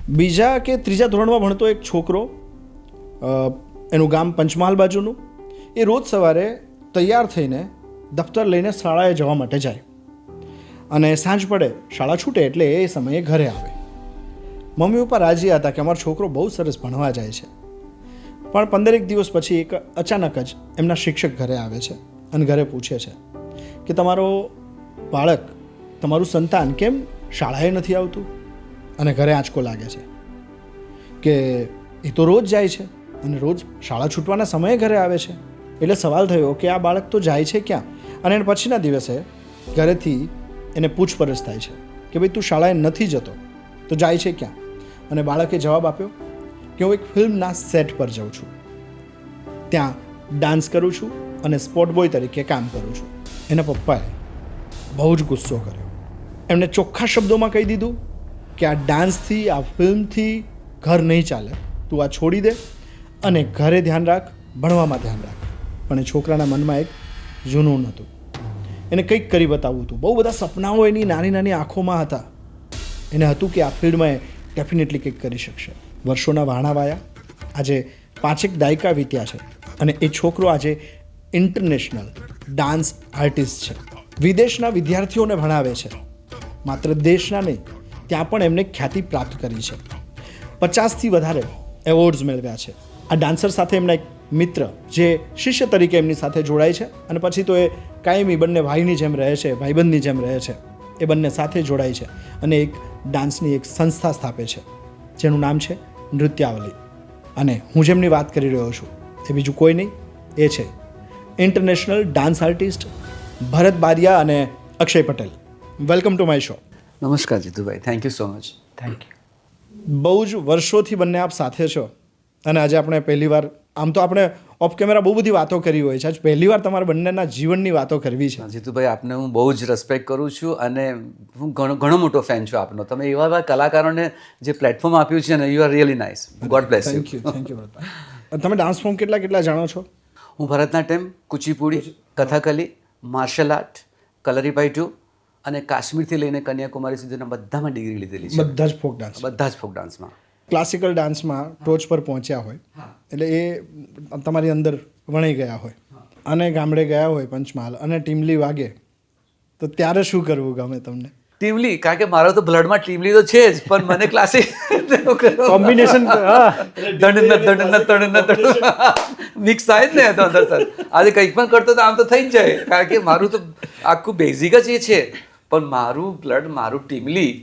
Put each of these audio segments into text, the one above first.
બીજા કે ત્રીજા ધોરણમાં ભણતો એક છોકરો, એનું ગામ પંચમહાલ બાજુનું, એ રોજ સવારે તૈયાર થઈને દફતર લઈને શાળાએ જવા માટે જાય અને સાંજ પડે શાળા છૂટે એટલે એ સમયે ઘરે આવે. મમ્મી પપ્પા રાજી હતા કે અમારો છોકરો બહુ સરસ ભણવા જાય છે. પણ 15 દિવસ પછી એક અચાનક જ એમના શિક્ષક ઘરે આવે છે અને ઘરે પૂછે છે કે તમારો બાળક, તમારું સંતાન કેમ શાળાએ નથી આવતું? અને ઘરે આંચકો લાગે છે કે એ તો રોજ જાય છે અને રોજ શાળા છૂટવાના સમયે ઘરે આવે છે. એટલે સવાલ થયો કે આ બાળક તો જાય છે ક્યાં? અને એના પછીના દિવસે ઘરેથી એને પૂછપરછ થાય છે કે ભાઈ તું શાળાએ નથી જતો તો જાય છે ક્યાં? અને બાળકે જવાબ આપ્યો કે હું એક ફિલ્મના સેટ પર જાઉં છું, ત્યાં ડાન્સ કરું છું અને સ્પોટ બોય તરીકે કામ કરું છું. એના પપ્પાએ બહુ જ ગુસ્સો કર્યો. એમણે ચોખ્ખા શબ્દોમાં કહી દીધું કે આ ડાન્સથી, આ ફિલ્મથી ઘર નહીં ચાલે, તું આ છોડી દે અને ઘરે ધ્યાન રાખ, ભણવામાં ધ્યાન રાખ. પણ એ છોકરાના મનમાં એક જૂનૂન હતું, એને કંઈક કરી બતાવવું હતું. બહુ બધા સપનાઓ એની નાની નાની આંખોમાં હતા. એને હતું કે આ ફિલ્ડમાં એ ડેફિનેટલી કંઈક કરી શકશે. વર્ષોના વાણા વાયા, આજે 5 દાયકા વીત્યા છે અને એ છોકરો આજે ઇન્ટરનેશનલ ડાન્સ આર્ટિસ્ટ છે. વિદેશના વિદ્યાર્થીઓને ભણાવે છે. માત્ર દેશના નહીં, ત્યાં પણ એમને ખ્યાતિ પ્રાપ્ત કરી છે. 50થી વધારે એવોર્ડ્સ મેળવ્યા છે. આ ડાન્સર સાથે એમના એક મિત્ર જે શિષ્ય તરીકે એમની સાથે જોડાય છે અને પછી તો એ કાયમી બંને ભાઈની જેમ રહે છે, ભાઈબંધની જેમ રહે છે. એ બંને સાથે જોડાય છે અને એક ડાન્સની એક સંસ્થા સ્થાપે છે જેનું નામ છે નૃત્યાવલી. અને હું જેમની વાત કરી રહ્યો છું એ બીજું કોઈ નહીં, એ છે international dance artist Bharat Baria અને Akshay Patel. Welcome to my show. નમસ્કાર Jitubhai, thank you so much. Thank you. બહુ જ વર્ષોથી બંને આપ સાથે છો અને આજે આપણે પહેલીવાર, આમ તો આપણે ઓફ કેમેરા બહુ બધી વાતો કરી હોય છે, આજ પહેલીવાર તમારા બંનેના જીવનની વાતો કરવી છે. જીતુભાઈ, આપને હું બહુ જ રિસ્પેક્ટ કરું છું અને હું ઘણો મોટો ફેન છું આપનો. તમે એવા કલાકારોને જે પ્લેટફોર્મ આપ્યું છે ને, you are really nice. God bless you. Thank you. તમે ડાન્સ ફોર્મ કેટલા જાણો છો? હું ભરતનાટ્યમ, કુચીપુડી, કથકલી, માર્શલ આર્ટ, કલરીપાયટુ અને કાશ્મીરથી લઈને કન્યાકુમારી સુધીના બધામાં ડિગ્રી લીધેલી છે. બધા જ ફોક ડાન્સ? બધા જ ફોક ડાન્સમાં. ક્લાસિકલ ડાન્સમાં ટોચ પર પહોંચ્યા હોય એટલે એ તમારી અંદર વણાઈ ગયા હોય અને ગામડે ગયા હોય પંચમહાલ અને ટીમલી વાગે તો ત્યારે શું કરવું ગમે તમને? ટીમલી, કારણ કે મારો તો બ્લડમાં ટીમલી તો છે જ, પણ મને ક્લાસિક કોમ્બિનેશન મિક્સ થાય જ ને તો અંદર સર. આજે કંઈક પણ કરતો તો આમ તો થઈ જ જાય, કારણ કે મારું તો આખું બેઝિક જ એ છે. પણ મારું બ્લડ, મારું ટીમલી.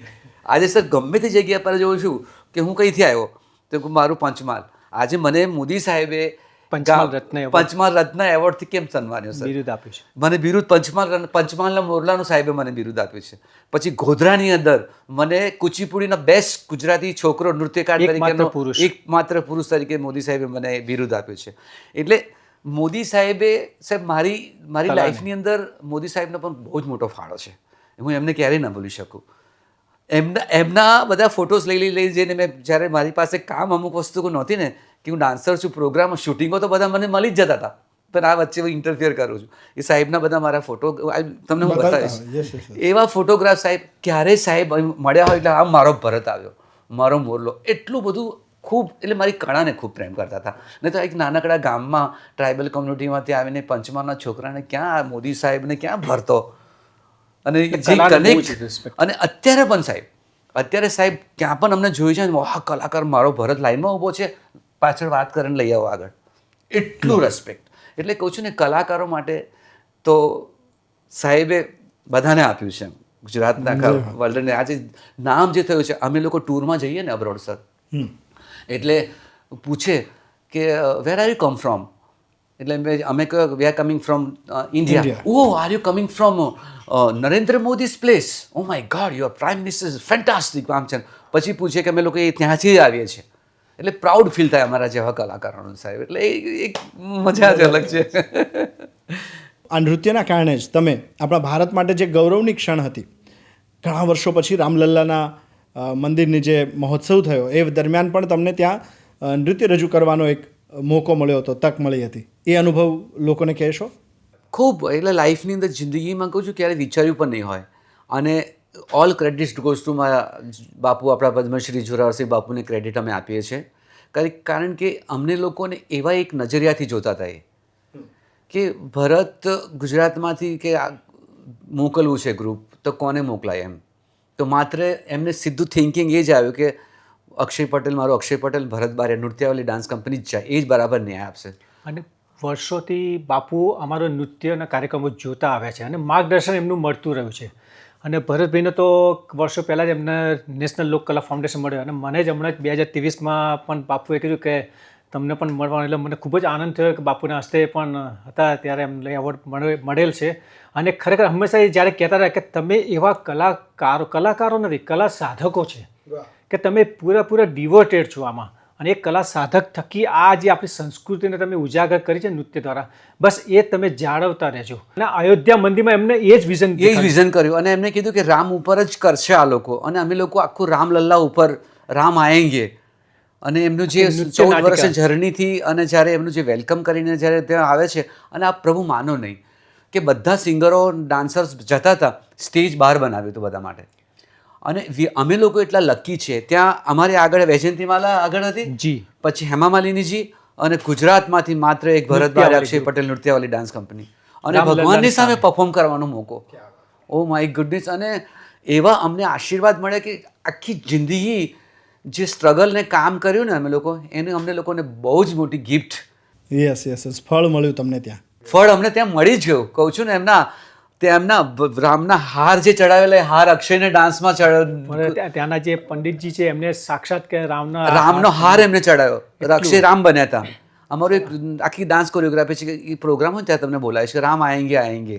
આજે સર ગમે તે જગ્યા પર જોઉં છું કે હું કઈથી આવ્યો તો મારું પંચમહાલ. આજે મને મોદી સાહેબે પંચમહાલ રત્ન એવોર્ડથી કેમ સન્માન્યો સર? બિરુદ આપ્યું છે મને. બિરુદ પંચમહાલના મોરલાનું સાહેબે મને બિરુદ આપ્યું છે. પછી ગોધરાની અંદર મને કુચીપુડીના બેસ્ટ ગુજરાતી છોકરો નૃત્યકાર તરીકેનો એકમાત્ર પુરુષ તરીકે મોદી સાહેબે મને બિરુદ આપ્યું છે. એટલે મોદી સાહેબ મારી લાઈફની અંદર મોદી સાહેબનો પણ બહુ જ મોટો ફાળો છે. હું એમને ક્યારેય ન ભૂલી શકું. એમના બધા ફોટોસ લઈ જઈને મેં જ્યારે મારી પાસે કામ અમુક વસ્તુ નહોતી ને, કે હું ડાન્સર છું, પ્રોગ્રામ, શૂટિંગો તો બધા મને મળી જ જતા હતા, પણ આ વચ્ચે હું ઇન્ટરફિયર કરું છું. એ સાહેબના બધા મારા ફોટો તમને હું બતાવીશ. એવા ફોટોગ્રાફ સાહેબ ક્યારેય સાહેબ મળ્યા હોય એટલે આમ મારો ભરત આવ્યો, મારો મોરલો, એટલું બધું ખૂબ, એટલે મારી કળાને ખૂબ પ્રેમ કરતા હતા. નહીં તો એક નાનકડા ગામમાં ટ્રાઇબલ કોમ્યુનિટીમાંથી આવીને પંચમહાલના છોકરાને ક્યાં મોદી સાહેબને ક્યાં ભરતો અને જે કનેક્ટ. અને અત્યારે પણ સાહેબ ક્યાં પણ અમને જોયું છે ને, વાહ કલાકાર મારો ભરત લાઈનમાં ઊભો છે, પાછળ વાત કરીને લઈ આવો આગળ. એટલું રેસ્પેક્ટ. એટલે કહું છું ને, કલાકારો માટે તો સાહેબે બધાને આપ્યું છે ગુજરાતના વર્લ્ડને. આજે નામ જે થયું છે, અમે લોકો ટૂરમાં જઈએ ને અબ્રોડ સર, એટલે પૂછે કે where are you come from? એટલે અમે કહ્યું we are coming from India. Oh are you coming from Narendra Modi's place? Oh my God, your prime minister is fantastic. આમ છે. પછી પૂછે કે અમે લોકો એ ત્યાંથી જ આવીએ છીએ. એટલે પ્રાઉડ ફીલ થાય અમારા જેવા કલાકારોનું સાહેબ. એટલે એક મજા જ અલગ છે. આ નૃત્યના કારણે જ તમે આપણા ભારત માટે જે ગૌરવની ક્ષણ હતી, ઘણા વર્ષો પછી રામલલ્લાના મંદિરની જે મહોત્સવ થયો એ દરમિયાન પણ તમને ત્યાં નૃત્ય રજૂ કરવાનો એક મોકો મળ્યો હતો, તક મળી હતી. એ અનુભવ લોકોને કહેશો? ખૂબ. એટલે લાઈફની અંદર, જિંદગીમાં કહું છું, ક્યારે વિચાર્યું પણ નહીં હોય. અને ઓલ ક્રેડિટ ગોઝ ટુ બાપુ, આપણા પદ્મશ્રી જોરાવરસિંહ બાપુને ક્રેડિટ અમે આપીએ છીએ, કારણ કે અમને લોકોને એવા એક નજરિયાથી જોતા હતા કે ભરત ગુજરાતમાંથી કે મોકલવું છે ગ્રુપ તો કોને મોકલાય એમ. તો માત્ર એમને સીધું થિંકિંગ એ જ આવ્યું કે અક્ષય પટેલ, મારો અક્ષય પટેલ ભરત બારે નૃત્યાવલી ડાન્સ કંપની જ જાય, એ જ બરાબર ન્યાય આપશે. અને વર્ષોથી બાપુ અમારો નૃત્યના કાર્યક્રમો જોતા આવ્યા છે અને માર્ગદર્શન એમનું મળતું રહ્યું છે. અને ભરતભાઈને તો વર્ષો પહેલાં જ એમને નેશનલ લોકકલા ફાઉન્ડેશન મળ્યો અને મને જ હમણાં 2023માં પણ બાપુએ કીધું કે તમને પણ મળવાનું, એટલે મને ખૂબ જ આનંદ થયો કે બાપુના હસ્તે પણ હતા ત્યારે એમને એવોર્ડ મળેલ છે. અને ખરેખર હંમેશા એ જ્યારે કહેતા હતા કે તમે એવા કલાકારો નથી, કલા સાધકો છે કે તમે પૂરેપૂરા ડિવોટેડ છો આમાં, અને એ કલા સાધક થકી આ જે આપણી સંસ્કૃતિને તમે ઉજાગર કરી છે નૃત્ય દ્વારા, બસ એ તમે જાળવતા રહેજો. અને અયોધ્યા મંદિરમાં એમને એ જ વિઝન કર્યું અને એમને કીધું કે રામ ઉપર જ કરશે આ લોકો, અને અમે લોકો આખું રામલલ્લા ઉપર રામ આયેંગે. અને એમનું જે 14 વર્ષ જર્નીથી અને જ્યારે એમનું જે વેલકમ કરીને જ્યારે ત્યાં આવે છે, અને આપ પ્રભુ માનો નહીં કે બધા સિંગરો, ડાન્સર્સ જતા હતા, સ્ટેજ બહાર બનાવ્યું હતું બધા માટે. અને અમે લોકો એટલા લકી છે, ત્યાં અમારી આગળ વૈજયંતીમાલા આગળ હતી જી, પછી હેમા માલિનીજી, અને ગુજરાતમાંથી માત્ર એક ભરત બારે અક્ષય પટેલ નૃત્યાવલી ડાન્સ કંપની, અને ભગવાનની સામે પરફોર્મ કરવાનો મોકો. ઓ માય ગુડનેસ. અને એવા અમને આશીર્વાદ મળે કે આખી જિંદગી જે સ્ટ્રગલ ને કામ કર્યું ને અમે લોકો, એને અમને લોકોને બહુ જ મોટી ગિફ્ટ. યસ, ફળ મળ્યું તમને ત્યાં. ફળ અમને ત્યાં મળી જ ગયું. કહું છું ને, એમના રામના હાર જે ચડાવેલા, હાર અક્ષયને ડાન્સમાં ચડાવ્યો. ત્યાંના જે પંડિતજી છે એમને સાક્ષાત કે રામનો હાર એમને ચડાવ્યો, અક્ષય રામ બન્યા હતા. અમારું એક આખી ડાન્સ કોરિયોગ્રાફી છે, એ પ્રોગ્રામ હોય ત્યાં તમને બોલાય છે, રામ આયેંગે,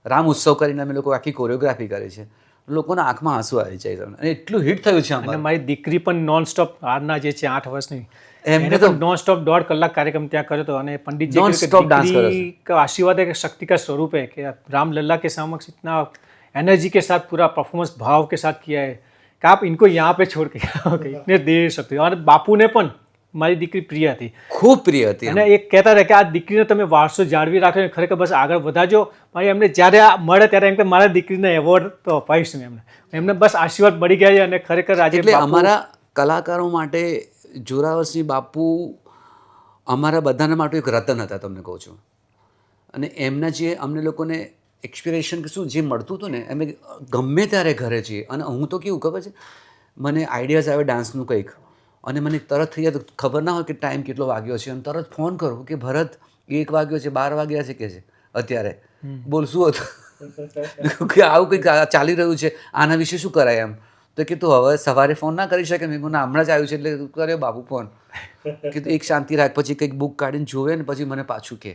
રામ ઉત્સવ કરીને અમે લોકો આખી કોરિયોગ્રાફી કરી છે. લોકોના આંખમાં આંસુ આવી જાય તમને, અને એટલું હિટ થયું છે. અને મારી દીકરી પણ નોન સ્ટોપ, હારના જે છે 8 વર્ષની, એમને તો નોન સ્ટોપ 1.5 કલાક કાર્યક્રમ ત્યાં કર્યો હતો. અને પંડિતજી का आशीर्वाद है कि शक्ति का स्वरूप है कि रामलला के समक्ष इतना एनर्जी के साथ पूरा परफॉर्मेंस भाव के साथ किया है कि आप इनको यहाँ पे छोड़ के इतने देर सकते हो. और બાપુને પણ મારી દીકરી પ્રિય હતી, ખૂબ પ્રિય હતી. અને એક કહેતા હતા કે આ દીકરીને તમે વારસો જાળવી રાખો, ખરેખર બસ આગળ વધારજો. મારી એમને જ્યારે મળે ત્યારે એમ કે મારા દીકરીને એવોર્ડ તો અપાઈશ મેં એમને બસ આશીર્વાદ મળી ગયા છે. અને ખરેખર આજે એટલે અમારા કલાકારો માટે જોરાવરસિંહ બાપુ અમારા બધાના માટે એક રતન હતા, તમને કહું છું. અને એમના જે અમને લોકોને એક્સપિરેશન કે શું જે મળતું હતું ને, અમે ગમે ત્યારે ઘરે છીએ. અને હું તો કેવું ખબર છે, મને આઈડિયાઝ આવે ડાન્સનું કંઈક, અને મને તરત થઈ જાય, તો ખબર ના હોય કે ટાઈમ કેટલો વાગ્યો છે, અને તરત ફોન કરું કે ભરત 1 વાગ્યો છે, 12 વાગ્યા છે કે છે અત્યારે, બોલ શું હતું કે આવું કંઈક ચાલી રહ્યું છે, આના વિશે શું કરાય એમ. તો કે તું હવે સવારે ફોન ના કરી શકે. મેં મને હમણાં જ આવ્યું છે એટલે કર્યો બાપુ ફોન, કે તું એક શાંતિ રાખ, પછી કંઈક બુક કાઢીને જોવે ને પછી મને પાછું કે.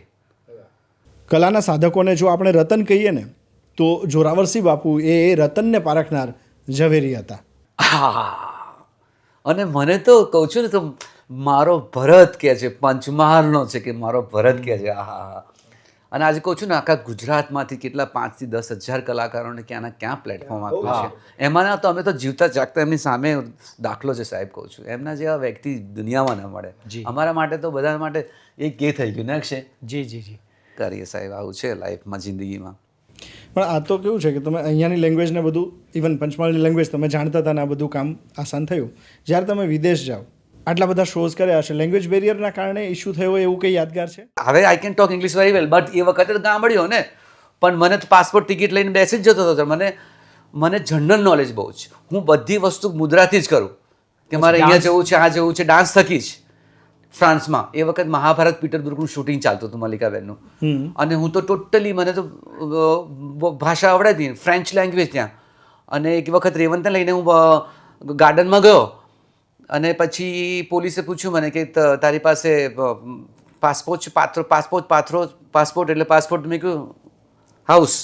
કલાના સાધકોને જો આપણે રતન કહીએ ને, તો જોરાવરસિંહ બાપુ એ રતનને પારખનાર ઝવેરી હતા. હા, અને મને તો કહું છું ને, તો મારો ભરત કહે છે, પંચમહાલનો છે કે મારો ભરત કહે છે. હા. અને આજે કહું છું ને, આખા ગુજરાતમાંથી કેટલા 5 થી 10 હજાર કલાકારોને ક્યાંના ક્યાં પ્લેટફોર્મ આપ્યું છે. એમાંના તો અમે તો જીવતા જાગતા એમની સામે દાખલો છે સાહેબ, કહું છું. એમના જેવા વ્યક્તિ દુનિયામાં ન મળે. અમારા માટે તો બધા માટે એક એ થઈ ગયું ને અક્ષય. જી કરીએ સાહેબ, આવું છે લાઈફમાં, જિંદગીમાં. પણ આ તો કેવું છે કે તમે અહીંયાની લેંગ્વેજને બધું, ઇવન પંચમહાલની લેંગ્વેજ તમે જાણતા હતા ને, આ બધું કામ આસાન થયું. જ્યારે તમે વિદેશ જાઓ, આટલા બધા શોઝ કર્યા હશે, લેંગ્વેજ બેરિયરના કારણે ઇશ્યુ થયો એવું કંઈ યાદગાર છે? હવે I can talk English very well, but એ વખતે તો ગામડ્યો ને, પણ મને તો પાસપોર્ટ ટિકિટ લઈને બેસી જ જતો હતો. મને જનરલ નોલેજ બહુ છે. હું બધી વસ્તુ મુદ્રાથી જ કરું કે મારે અહીંયા જવું છે, આ જવું છે, ડાન્સ થકી જ. ફ્રાન્સમાં એ વખત મહાભારત પીટરબુર્ગનું શૂટિંગ ચાલતું હતું મલ્લિકાબેનનું, અને હું તો ટોટલી, મને તો ભાષા આવડતી, ફ્રેન્ચ લેંગ્વેજ ત્યાં. અને એક વખત રેવંતને લઈને હું ગાર્ડનમાં ગયો, અને પછી પોલીસે પૂછ્યું મને કે તારી પાસે પાસપોર્ટ એટલે પાસપોર્ટ. મેં કહ્યું હાઉસ,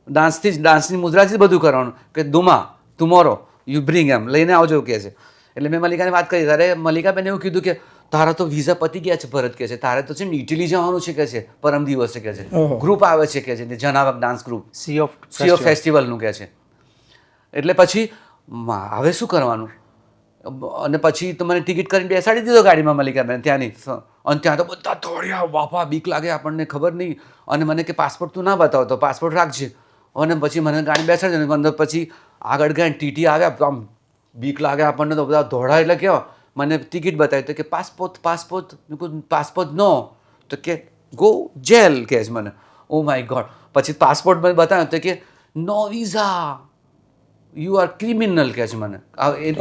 ડાન્સની મુદ્રાથી બધું કરવાનું, કે દુમા ટુમોરો યુ બ્રિંગ, એમ લઈને આવજો કહે છે. એટલે મેં મલ્લિકાને વાત કરી, ત્યારે મલ્લિકાબેને એવું કીધું કે તારા તો વિઝા પતી ગયા છે ભરત કહે છે, તારે તો છે ને ઇટલી જવાનું છે કે છે, પરમ દિવસે કહે છે, ગ્રુપ આવે છે કે છે, જનાવક ડાન્સ ગ્રુપ, સી ઓફ ફેસ્ટિવલનું કહે છે. એટલે પછી હવે શું કરવાનું? અને પછી તો મને ટિકિટ કરીને બેસાડી દીધો ગાડીમાં મલ્લિકાબેન ત્યાંની. અને ત્યાં તો બધા દોડ્યા, બાપા બીક લાગે આપણને, ખબર નહીં. અને મને કે પાસપોર્ટ તું ના બતાવતો, પાસપોર્ટ રાખજે. અને પછી મને ગાડી બેસાડી, પછી આગળ ગયા ટીટી આવ્યા, આમ બીક લાગે આપણને તો, બધા દોડા એટલે કેવા મને ટિકિટ બતાવી તો કે પાસપોર્ટ પાસપોર્ટ નો, તો કે ગો જેલ કહે છે મને. ઓ માય ગોડ. પછી પાસપોર્ટ મને બતાવ્યો તો કે નો વિઝા, યુ આર ક્રિમિનલ કહે છે મને,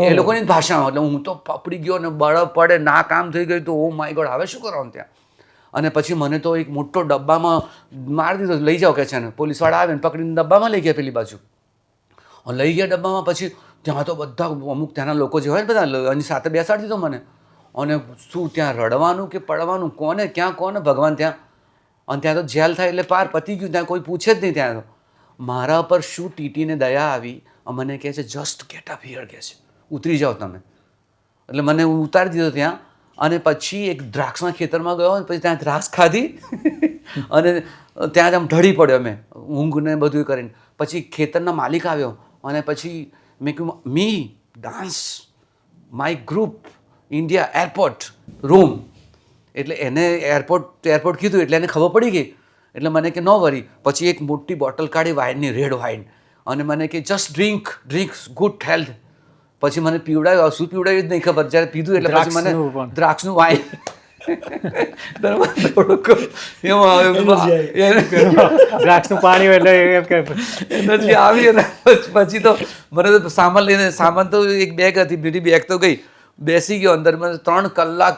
એ લોકોની ભાષામાં. એટલે હું તો પપડી ગયો ને બળફ પડે, ના કામ થઈ ગયું. તો ઓ માય ગોડ, હવે શું કરવાનું ત્યાં? અને પછી મને તો એક મોટો ડબ્બામાં મારી દીધો, લઈ જાઓ કે છે ને. પોલીસવાળા આવે ને પકડીને ડબ્બામાં લઈ ગયા પેલી બાજુ. લઈ ગયા ડબ્બામાં. પછી ત્યાં તો બધા અમુક ત્યાંના લોકો જે હોય ને બધા એની સાથે બેસાડી દીધો મને. અને શું ત્યાં રડવાનું કે પડવાનું, કોને ક્યાં, કોને ભગવાન ત્યાં. અને ત્યાં તો જેલ થાય એટલે પાર પતી ગયું, ત્યાં કોઈ પૂછે જ નહીં. ત્યાં તો મારા પર શું ટીટીને દયા આવી, મને કહે છે જસ્ટ ગેટ અપ હિયર, કહે છે ઉતરી જાઓ તમે. એટલે મને ઉતારી દીધો ત્યાં. અને પછી એક દ્રાક્ષના ખેતરમાં ગયો, પછી ત્યાં દ્રાક્ષ ખાધી અને ત્યાં જ આમ ઢળી પડ્યો મેં, ઊંઘને બધું કરીને. પછી ખેતરના માલિક આવ્યો અને પછી મેં કહ્યું me dance my group India airport room. એટલે એને એરપોર્ટ કીધું એટલે એને ખબર પડી ગઈ. એટલે મને કે નો વરી. પછી એક મોટી બોટલ કાઢી વાઇનની, રેડ વાઇન, અને મને કે જસ્ટ ડ્રિંક ગુડ હેલ્થ. પછી મને પીવડાવ્યું, શું પીવડાવ્યું જ નહીં ખબર. જ્યારે પીધું એટલે પછી મને દ્રાક્ષનું વાઇન દ્રાક્ષનું પાણી એટલે એનર્જી આવી. અને પછી તો મને તો સામાન તો એક બેગ હતી, બીજી બેગ તો ગઈ. બેસી ગયો અંદર, મને 3 કલાક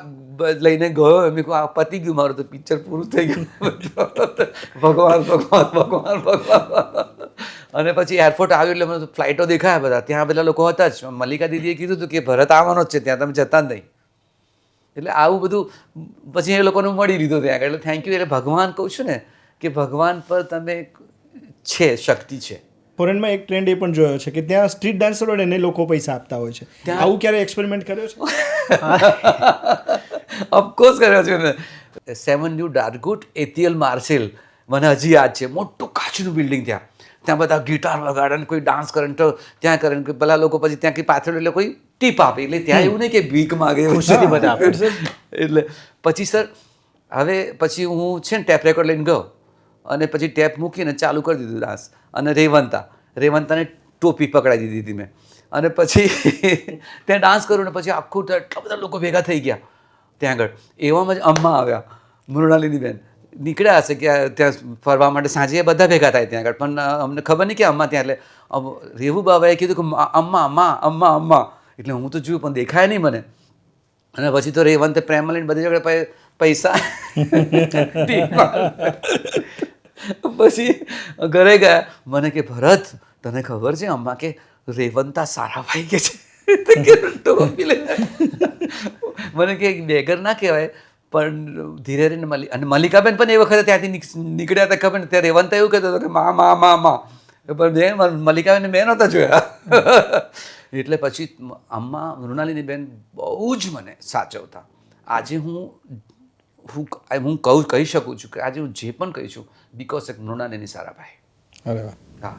લઈને ગયો. એમ કહું આ પતી ગયું મારું, તો પિક્ચર પૂરું થઈ ગયું. ભગવાન ભગવાન ભગવાન ભગવાન. અને પછી એરપોર્ટ આવ્યું એટલે મને ફ્લાઇટો દેખાયા બધા. ત્યાં પેલા લોકો હતા જ. મલ્લિકા દીદીએ કીધું હતું કે ભરત આવવાનો જ છે ત્યાં, તમે જતા જ નહીં. એટલે આવું બધું પછી એ લોકોને મળી લીધું ત્યાં. એટલે થેન્ક યુ. એટલે ભગવાન કહું છું ને કે ભગવાન પર તમે છે, શક્તિ છે. ફોરેનમાં એક ટ્રેન્ડ એ પણ જોયો છે કે ત્યાં સ્ટ્રીટ ડાન્સર હોય એને લોકો પૈસા આપતા હોય છે. આવું ક્યારે એક્સપેરિમેન્ટ કર્યો છે? ઓફકોર્સ કર્યો છે મેં. 7 ન્યૂ ડાર્કવુડ એથિયલ માર્સેલ, મને હજી યાદ છે. મોટું કાચનું બિલ્ડિંગ ત્યાં. ત્યાં બધા ગિટાર વગાડે ને કોઈ ડાન્સ કરે ને, તો ત્યાં કરે ને પેલા લોકો પછી ત્યાં કંઈ પાછળ એટલે કોઈ ટીપ આપે. એટલે ત્યાં એવું નહીં કે ભીખ માગે, બધા આપે. એટલે પછી સર હવે પછી હું છે ને ટેપ રેકોર્ડ લઈને ગયો અને પછી ટેપ મૂકીને ચાલુ કરી દીધું ડાન્સ. અને રેવંતાને ટોપી પકડાવી દીધી મેં. અને પછી ત્યાં ડાન્સ કરું ને પછી આખું એટલા બધા લોકો ભેગા થઈ ગયા ત્યાં આગળ. એવામાં જ અમ્મા આવ્યા, મૃણાલિની બેન નીકળ્યા હશે કે ત્યાં ફરવા માટે. સાંજે બધા ભેગા થાય ત્યાં આગળ, પણ અમને ખબર નહીં કે અમ્મા ત્યાં. એટલે રેવું બાબાએ કીધું કે અમ્મા અમ્મા અમ્મા અમ્મા. એટલે હું તો જોયું પણ દેખાય નહીં મને. અને પછી તો રેવંતે પ્રેમ લઈને બધી જગ્યાએ પૈસા પછી ઘરે ગયા. મને કે ભરત તને ખબર છે અમ્મા કે રેવંતા સારાભાઈ કે છે. મને કે બેગર ના કહેવાય પણ ધીરે ધીરે અને મલ્લિકાબેન પણ એ વખતે ત્યાંથી નીકળ્યા હતા ખબર ને. ત્યાં રેવંતા એવું કહેતો હતો કે મા મા મા મા, પણ મેં મલ્લિકાબેનને મેં નહોતા જોયા. એટલે પછી અમ્મા મૃણાલિની બેન બહુ જ મને સાચવતા. આજે હું કહી શકું છું કે આજે હું જે પણ કહી છું બિકોઝ એક મૃણાલિની સારાભાઈ. અરે વાહ. હા,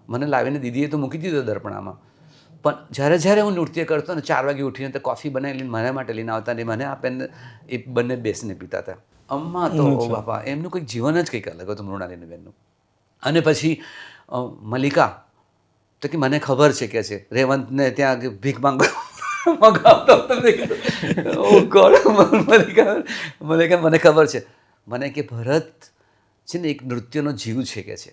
મને લાવીને દીદીએ તો મૂકી દીધો દર્પણામાં. પણ જ્યારે હું નૃત્ય કરતો ને 4 વાગે ઉઠીને તો કોફી બનાવી લઈને મારા માટે લઈને આવતા ને મને આપીને એ બંને બેસીને પીતા હતા. અમ્મા તો બાપા એમનું કંઈક જીવન જ કંઈક અલગ હતું મૃણાલિની બેનનું. અને પછી મલ્લિકા તો કે મને ખબર છે કે છે રેવંતને ત્યાં ભીખ મગાવતો મલ્લિકા મને ખબર છે. મને કે ભરત છે ને એક નૃત્યનો જીવ છે કે છે,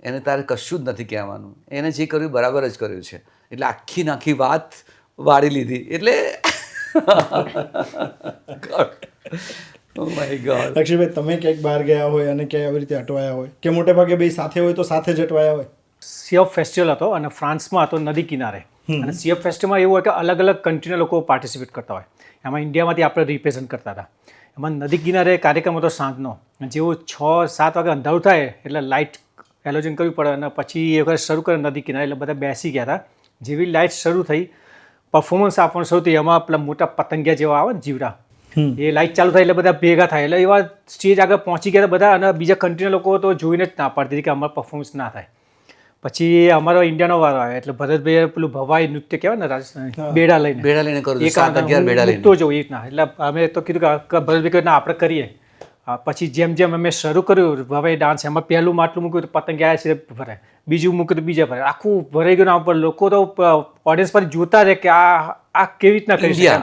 એને તારે કશું જ નથી કહેવાનું, એને જે કર્યું બરાબર જ કર્યું છે. એટલે આખી વાત વાળી લીધી. એટલે અક્ષયભાઈ તમે ક્યાંક બહાર ગયા હોય અને ક્યાંય આવી રીતે અટવાયા હોય કે મોટે ભાગે બે સાથે હોય તો સાથે જ અટવાયા હોય? સી ઓફ ફેસ્ટિવલ હતો અને ફ્રાન્સમાં હતો, નદી કિનારે. અને સી ઓફ ફેસ્ટિવલમાં એવું હોય કે અલગ અલગ કન્ટ્રીના લોકો પાર્ટિસિપેટ કરતા હોય. એમાં ઇન્ડિયામાંથી આપણે રિપ્રેઝન્ટ કરતા હતા. એમાં નદી કિનારે કાર્યક્રમ હતો સાંજનો. જેવું 6-7 વાગે અંધારું થાય એટલે લાઇટ હેલોજન કરવી પડે. અને પછી એ વખત શરૂ કરે નદી કિનારે એટલે બધા બેસી ગયા હતા. જેવી લાઇટ શરૂ થઈ, પરફોર્મન્સ આપવાનું શરૂ થઈ, એમાં પેલા મોટા પતંગિયા જેવા આવે ને જીવડા, એ લાઇટ ચાલુ થાય એટલે બધા ભેગા થાય. એટલે એવા સ્ટેજ આગળ પહોંચી ગયા બધા. અને બીજા કન્ટ્રીના લોકો તો જોઈને જ ના પાડતી હતી કે અમારું પરફોર્મન્સ ના થાય. પછી અમારો ઇન્ડિયાનો વારો આવ્યો એટલે ભરતભાઈ પેલું ભવાઈ નૃત્ય કહેવાય ને રાજસ્થાન, બેડા લઈને કરું 7-11 બેડા લઈને તો જવું એ રીતના. એટલે અમે તો કીધું કે ભરતભાઈ ના આપણે કરીએ. પછી જેમ જેમ અમે શરૂ કર્યું હવે ડાન્સ એમાં પહેલું માટલું મૂક્યું તો પતંગ ગયા છે ભરાય, બીજું મૂક્યું તો બીજા ભરાય, આખું ભરાઈ ગયું. આમ પર લોકો તો ઓડિયન્સ પર જોતા રહે કે આ કેવી રીતના કરી શકે.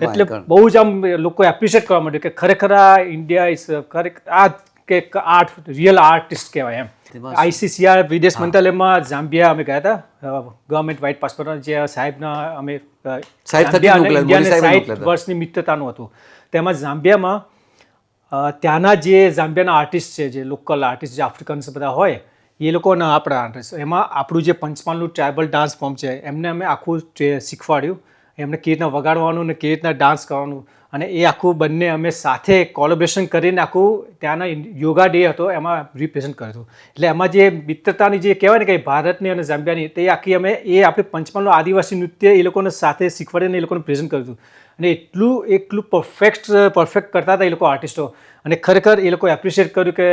એટલે બહુ જ આમ લોકો એપ્રિશિએટ કરવા માંડ્યું કે ખરેખર આ ઇન્ડિયા ઇઝ ખરેખર આ કે આર્ટ રિયલ આર્ટિસ્ટ કહેવાય એમ. ICCR વિદેશ મંત્રાલયમાં ઝામ્બિયા અમે ગયા હતા ગવર્મેન્ટ વ્હાઇટ પાસપોર્ટ, જે સાહેબના અમે વર્ષની મિત્રતાનું હતું. તેમાં ઝામ્બિયામાં ત્યાંના જે ઝામ્બિયાના આર્ટિસ્ટ છે, જે લોકલ આર્ટિસ્ટ જે આફ્રિકન્સ બધા હોય એ લોકોના આપણા આર્ટિસ્ટ, એમાં આપણું જે પંચમહાલનું ટ્રાઇબલ ડાન્સ ફોર્મ છે એમને અમે આખું શીખવાડ્યું, એમને કેવી રીતના વગાડવાનું ને કેવી રીતના ડાન્સ કરવાનું. અને એ આખું બંને અમે સાથે કોલેબોરેશન કરીને આખું ત્યાંના યોગા ડે હતો એમાં રિપ્રેઝન્ટ કર્યું હતું. એટલે એમાં જે મિત્રતાની જે કહેવાય ને કે ભારતની અને ઝામ્બિયાની, તે આખી અમે એ આપણે પંચમહાલનું આદિવાસી નૃત્ય એ લોકોને સાથે શીખવાડીને એ લોકોને પ્રેઝન્ટ કર્યું હતું. અને એટલું પરફેક્ટ કરતા હતા એ લોકો આર્ટિસ્ટો. અને ખરેખર એ લોકો એપ્રિશિએટ કર્યું કે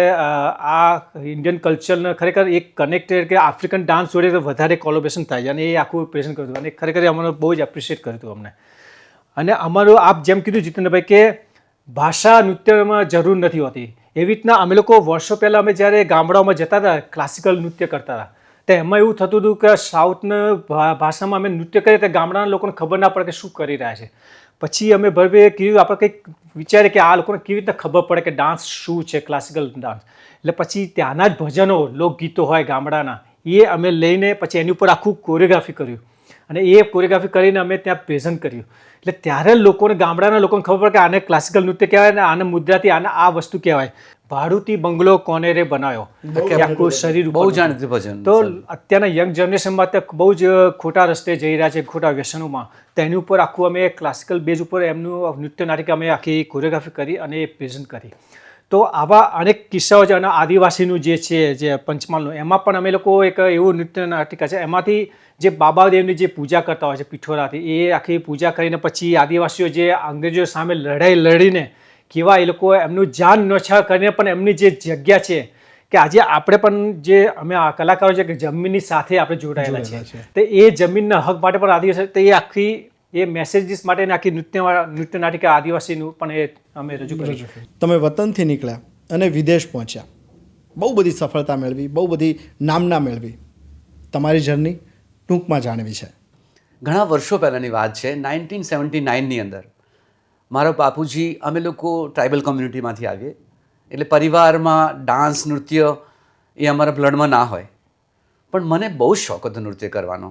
આ ઇન્ડિયન કલ્ચરને ખરેખર એક કનેક્ટેડ કે આફ્રિકન ડાન્સ જોડે વધારે કોલેબોરેશન થાય છે. અને એ આખું પ્રેઝન્ટ કર્યું હતું અને ખરેખર અમને બહુ જ એપ્રિશિએટ કર્યું હતું અમને. અને અમારું આપ જેમ કીધું જીતેન્દ્રભાઈ કે ભાષા નૃત્યમાં જરૂર નથી હોતી, એવી રીતના અમે લોકો વર્ષો પહેલાં અમે જ્યારે ગામડાઓમાં જતા હતા ક્લાસિકલ નૃત્ય કરતા હતા, તો એમાં એવું થતું હતું કે સાઉથના ભાષામાં અમે નૃત્ય કરીએ તો ગામડાના લોકોને ખબર ના પડે કે શું કરી રહ્યા છે. પછી અમે ભરભે કીધું આપણે કંઈક વિચારીએ કે આ લોકોને કેવી રીતે ખબર પડે કે ડાન્સ શું છે, ક્લાસિકલ ડાન્સ. એટલે પછી ત્યાંના જ ભજનો લોકગીતો હોય ગામડાના, એ અમે લઈને પછી એની ઉપર આખું કોરિયોગ્રાફી કર્યું અને એ કોરિયોગ્રાફી કરીને અમે ત્યાં પ્રેઝન્ટ કર્યું. એટલે ત્યારે લોકોને ગામડાના લોકોને ખબર પડે કે આને ક્લાસિકલ નૃત્ય કહેવાય ને આને મુદ્રાથી આને આ વસ્તુ કહેવાય. ભાડુતી બંગલો કોને રે બનાવ્યો, આખું શરીર બહુ જાણીતું ભજન. તો અત્યારના યંગ જનરેશનમાં તે બહુ જ ખોટા રસ્તે જઈ રહ્યા છે, ખોટા વ્યસનોમાં. તો એની ઉપર આખું અમે ક્લાસિકલ બેઝ ઉપર એમનું નૃત્ય નાટિકા અમે આખી કોરિયોગ્રાફી કરી અને એ પ્રેઝન્ટ કરી. તો આવા અનેક કિસ્સાઓ છે. અને આદિવાસીનું જે છે જે પંચમહાલનું, એમાં પણ અમે લોકો એક એવું નૃત્ય નાટિકા છે, એમાંથી જે બાબાદેવની જે પૂજા કરતા હોય છે પિઠોરાથી, એ આખી પૂજા કરીને પછી આદિવાસીઓ જે અંગ્રેજો સામે લડાઈ લડીને કેવા એ લોકો એમનું જાન નોછાવર કરીને પણ એમની જે જગ્યા છે કે આજે આપણે પણ જે અમે કલાકારો છે કે જમીનની સાથે આપણે જોડાયેલા છે, તો એ જમીનના હક માટે પણ આદિવાસી, તો એ આખી એ મેસેજીસ માટે આખી નૃત્ય નાટિકા આદિવાસીનું પણ એ અમે રજૂ કરીશું. તમે વતનથી નીકળ્યા અને વિદેશ પહોંચ્યા, બહુ બધી સફળતા મેળવી, બહુ બધી નામના મેળવી. તમારી જર્ની ટૂંકમાં જાણવી છે. ઘણા વર્ષો પહેલાંની વાત છે, 1979ની અંદર મારા બાપુજી, અમે લોકો ટ્રાઇબલ કોમ્યુનિટીમાંથી આવીએ, એટલે પરિવારમાં ડાન્સ નૃત્ય એ અમારા બ્લડમાં ના હોય, પણ મને બહુ શોખ હતો નૃત્ય કરવાનો.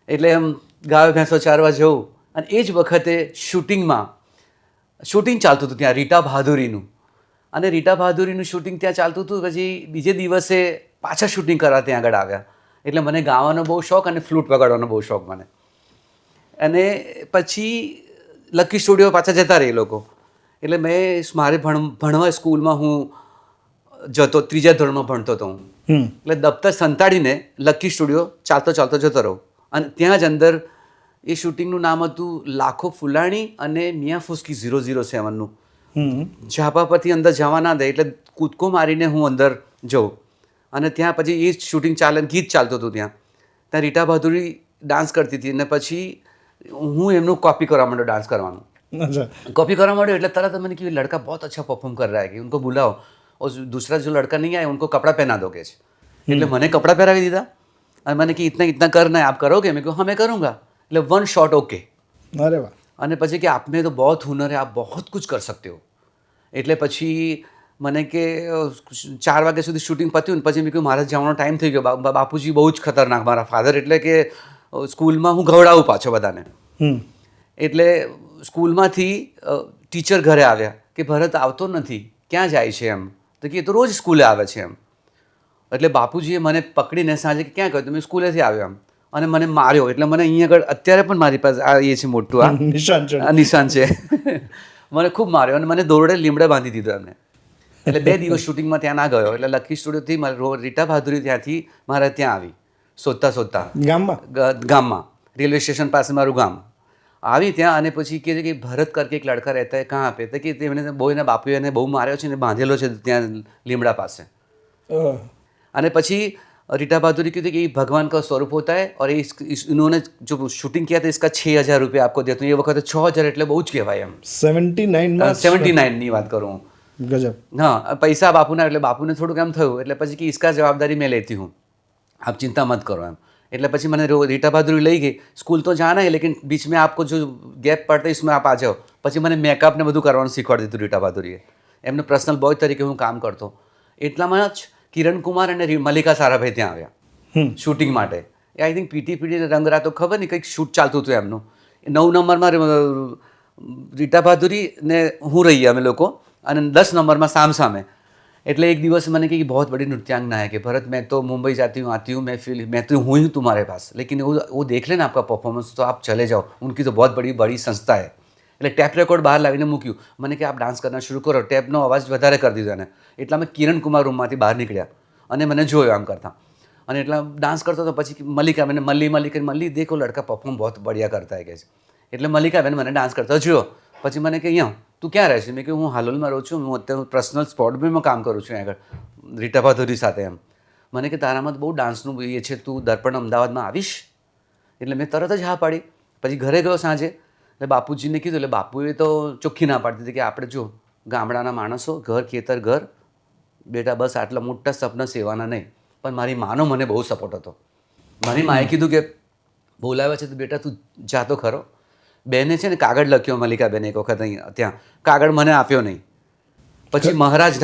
એટલે એમ ગાયો ભેંસો ચારવા જવું, અને એ જ વખતે શૂટિંગ ચાલતું હતું ત્યાં રીટા બહાદુરીનું, અને રીટા બહાદુરીનું શૂટિંગ ત્યાં ચાલતું હતું. પછી બીજે દિવસે પાછા શૂટિંગ કરવા ત્યાં આગળ આવ્યા. એટલે મને ગાવાનો બહુ શોખ અને ફ્લૂટ વગાડવાનો બહુ શોખ મને. અને પછી લકી સ્ટુડિયો પાછા જતા રહે એ લોકો. એટલે મારે ભણવા સ્કૂલમાં હું જતો, 3જા ધોરણમાં ભણતો હતો હું. એટલે દફતર સંતાડીને લકી સ્ટુડિયો ચાલતો જતો રહું. અને ત્યાં જ અંદર એ શૂટિંગનું નામ હતું લાખો ફુલાણી અને મિયા ફુસ્કી 007નું. ઝાપા પરથી અંદર જવા ના દે, એટલે કૂદકો મારીને હું અંદર જઉં. અને ત્યાં પછી એ શૂટિંગ ચાલે, ગીત ચાલતું હતું ત્યાં રીટા બહાદુરી ડાન્સ કરતી હતી. અને પછી હું એમનું કોપી કરવા માંડ્યો ડાન્સ કરવાનું. कॉपी करना पड़े એટલે તરત मैंने कि लड़का बहुत अच्छा परफॉर्म कर रहा है कि उनको बुलाओ और दूसरा जो लड़का नहीं आया उनको कपड़ा पहना दो के એટલે મને કપડા પહેરાવી દીધા અને મને કે इतना करना है आप करोगे मैं કહું हाँ मैं करूँगा એટલે 1 शॉट ओके. અરે વાહ. અને પછી કે आप में तो बहुत हुनर है आप बहुत कुछ कर सकते हो. એટલે પછી મને કે 4 વાગ્યા સુધી શૂટિંગ પત્યું ને પછી મેં કહ્યું મારે જવાનો ટાઈમ થઈ ગયો. બાપુજી બહુ જ ખતરનાક મારા ફાધર, એટલે કે સ્કૂલમાં હું ગવડાવું પાછો બધાને. એટલે સ્કૂલમાંથી ટીચર ઘરે આવ્યા કે ભરત આવતો નથી, ક્યાં જાય છે એમ. તો કે એ તો રોજ સ્કૂલે આવે છે એમ. એટલે બાપુજીએ મને પકડીને સાંજે ક્યાં કહ્યું, મેં સ્કૂલેથી આવ્યો એમ, અને મને માર્યો. એટલે મને અહીંયા આગળ અત્યારે પણ મારી પાસે આ એ છે મોટું આ નિશાન છે. મને ખૂબ માર્યો અને મને દોરડે લીમડે બાંધી દીધો એમને. એટલે 2 દિવસ શૂટિંગમાં ત્યાં ના ગયો. એટલે લકી સ્ટુડિયોથી રીટા બહાદુરી ત્યાંથી મારે ત્યાં આવી શોધતા ગામમાં રેલવે સ્ટેશન પાસે મારું ગામ આવી ત્યાં. અને પછી કહે છે કે ભરત કરકે એક લડકા રહેતા હે કहाँ पे, તો કે તેમણે બહુ એના બાપુએ એને બહુ માર્યો છે ને બાંધેલો છે ત્યાં લીમડા પાસે. અને પછી રીટા બહાदुरी कहती कि भगवान का स्वरूप होता है और इन्होंने जो शूटिंग किया था इसका 6,000 रुपये आपको देता हूँ. ये वक्त 6,000 એટલે બહુ જ કહેવાય એમ. 79ની વાત કરું. ગજબ. हाँ पैसा बापूना એટલે બાપુને થોડુંક એમ થયું એટલે પછી કે इसका जवाबदारी मैं लेती हूँ आप चिंता मत करो एम એટલે પછી મને રીટા બહાદુરી લઈ ગઈ સ્કૂલ તો જાना है लेकिन बीच में आपको जो गैप पड़ता है इसमें आप आ जाओ પછી મને મેકઅપ ને બધું કરવાનું શીખવાડી દીધું રીટા બહાદુરીએ એમને પર્સનલ બોય તરીકે હું કામ કરતો એટલામાં જ કિરણ કુમાર અને મલ્લિકા સારાભાઈ ત્યાં આવ્યા શૂટિંગ માટે એ આઈ થિંક પીટી રંગરાતો ખબર નહીં કંઈક શૂટ ચાલતું હતું એમનું 9 નંબરમાં રીટા બહાદુરી ને હું રહીએ અમે લોકો અને 10 નંબરમાં સામ સામે એટલે एक दिवस मैंने कहा कि बहुत बड़ी नृत्यांगना है कि भरत मैं तो मुंबई जाती हूँ आती हूँ मैं तो हूँ ही तुम्हारे पास लेकिन वो देख लेना आपका परफॉर्मेंस तो आप चले जाओ उनकी तो बहुत बड़ी संस्था है એટલે ટેપ રેકોર્ડ બહાર લાવીને મૂક્યું મને કે આપ ડાન્સ કરना શરૂ કરો ટેપનો અવાજ વધારે કરી દીધો એને એટલા મેં કિરણ કુમાર રૂમમાંથી બહાર નીકળ્યા અને મને જોયો આમ કરતા અને એટલા ડાન્સ કરતો તો પછી મલ્લિકા મેં મલ્લી દેખો લડકા પરફોર્મ बहुत बढ़िया करता है કે છે એટલે મલ્લિકાબેન મને ડાન્સ કરતા જોયો પછી મને કે અહીંયા તું ક્યાં રહે છે મેં કહ્યું હું હાલોલમાં રહું છું હું અત્યારે પર્સનલ સ્પોર્ટમાં કામ કરું છું આગળ રીટા બહાદુરી સાથે એમ મને કે તારામાં બહુ ડાન્સનું એ છે તું દર્પણ અમદાવાદમાં આવીશ એટલે મેં તરત જ હા પાડી પછી ઘરે ગયો સાંજે એટલે બાપુજીને કીધું એટલે બાપુએ તો ચોખ્ખી ના પાડતી હતી કે આપણે જો ગામડાના માણસો ઘર ખેતર ઘર બેટા બસ આટલા મોટા સપના સેવાના નહીં પણ મારી માનો મને બહુ સપોર્ટ હતો મારી માએ કીધું કે બોલાવ્યા છે તો બેટા તું જાતો ખરો બેને છે ને કાગળ લખ્યો મલ્લિકાબેન એક વખત અહીં ત્યાં કાગળ મને આપ્યો નહીં પછી મહારાજ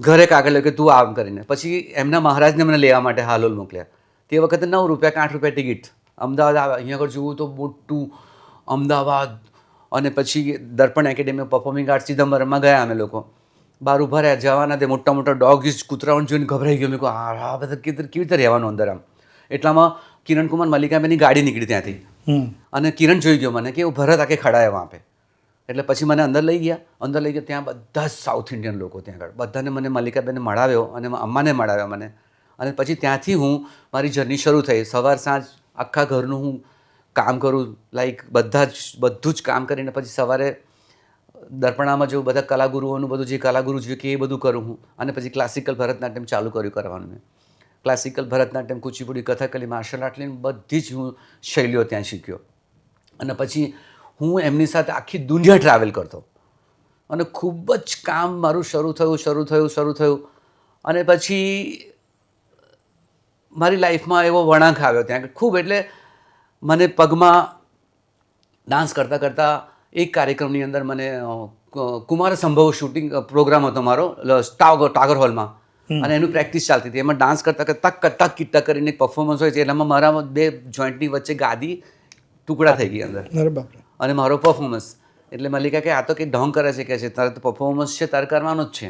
ઘરે કાગળ લખ્યો તું આમ કરીને પછી એમના મહારાજને મને લેવા માટે હાલોલ મોકલ્યા તે વખતે 9 રૂપિયા કે 8 રૂપિયા ટિકિટ અમદાવાદ આવે અહીંયા આગળ જોવું તો મોટું અમદાવાદ અને પછી દર્પણ એકેડેમી પરફોર્મિંગ આર્ટ ચિદમ્બરમમાં ગયા અમે લોકો બહાર ઊભા રહ્યા જવાના તે મોટા મોટા ડોગીસ કૂતરાઓને જોઈને ગભરાઈ ગયો મેં કહું આ બધા કેવી રીતે રહેવાનું અંદર આમ એટલામાં કિરણ કુમાર મલ્લિકાબેનની ગાડી નીકળી ત્યાંથી અને કિરણ જોઈ ગયો મને કે એવું ભરત આકે ખડા હે વहाँ पे એટલે પછી મને અંદર લઈ ગયા ત્યાં બધા જ સાઉથ ઇન્ડિયન લોકો ત્યાં આગળ બધાને મને મલ્લિકાબેનને મળાવ્યો અને અમ્માને મળાવ્યા મને અને પછી ત્યાંથી હું મારી જર્ની શરૂ થઈ સવાર સાંજ આખા ઘરનું હું કામ કરું લાઈક બધું જ કામ કરીને પછી સવારે દર્પણામાં જેવું બધા કલાગુરુઓનું બધું જે કલાગુરુ જોઈએ કે એ બધું કરું હું અને પછી ક્લાસિકલ ભરતનાટ્યમ ચાલુ કરવાનું મેં ક્લાસિકલ ભરતનાટ્યમ કુચીપુડી કથકલી માર્શલ આર્ટની બધી જ હું શૈલીઓ ત્યાં શીખ્યો અને પછી હું એમની સાથે આખી દુનિયા ટ્રાવેલ કરતો અને ખૂબ જ કામ મારું શરૂ થયું અને પછી મારી લાઈફમાં એવો વળાંક આવ્યો ત્યાં ખૂબ એટલે મને પગમાં ડાન્સ કરતાં એક કાર્યક્રમની અંદર મને કુમાર સંભવ શૂટિંગ પ્રોગ્રામ હતો મારો ટાગર હોલમાં અને એનું પ્રેક્ટિસ ચાલતી હતી એમાં ડાન્સ કરતાં ટક કિટ્ટા કરીને એક પરફોર્મન્સ હોય છે એટલામાં મારા 2 જોઈન્ટની વચ્ચે ગાદી ટુકડા થઈ ગઈ અંદર અને મારો પરફોર્મન્સ એટલે મલ્લિકા કે આ તો કંઈ ઢોંગ કરે છે કે છે તારે તો પરફોર્મન્સ છે તારે કરવાનો જ છે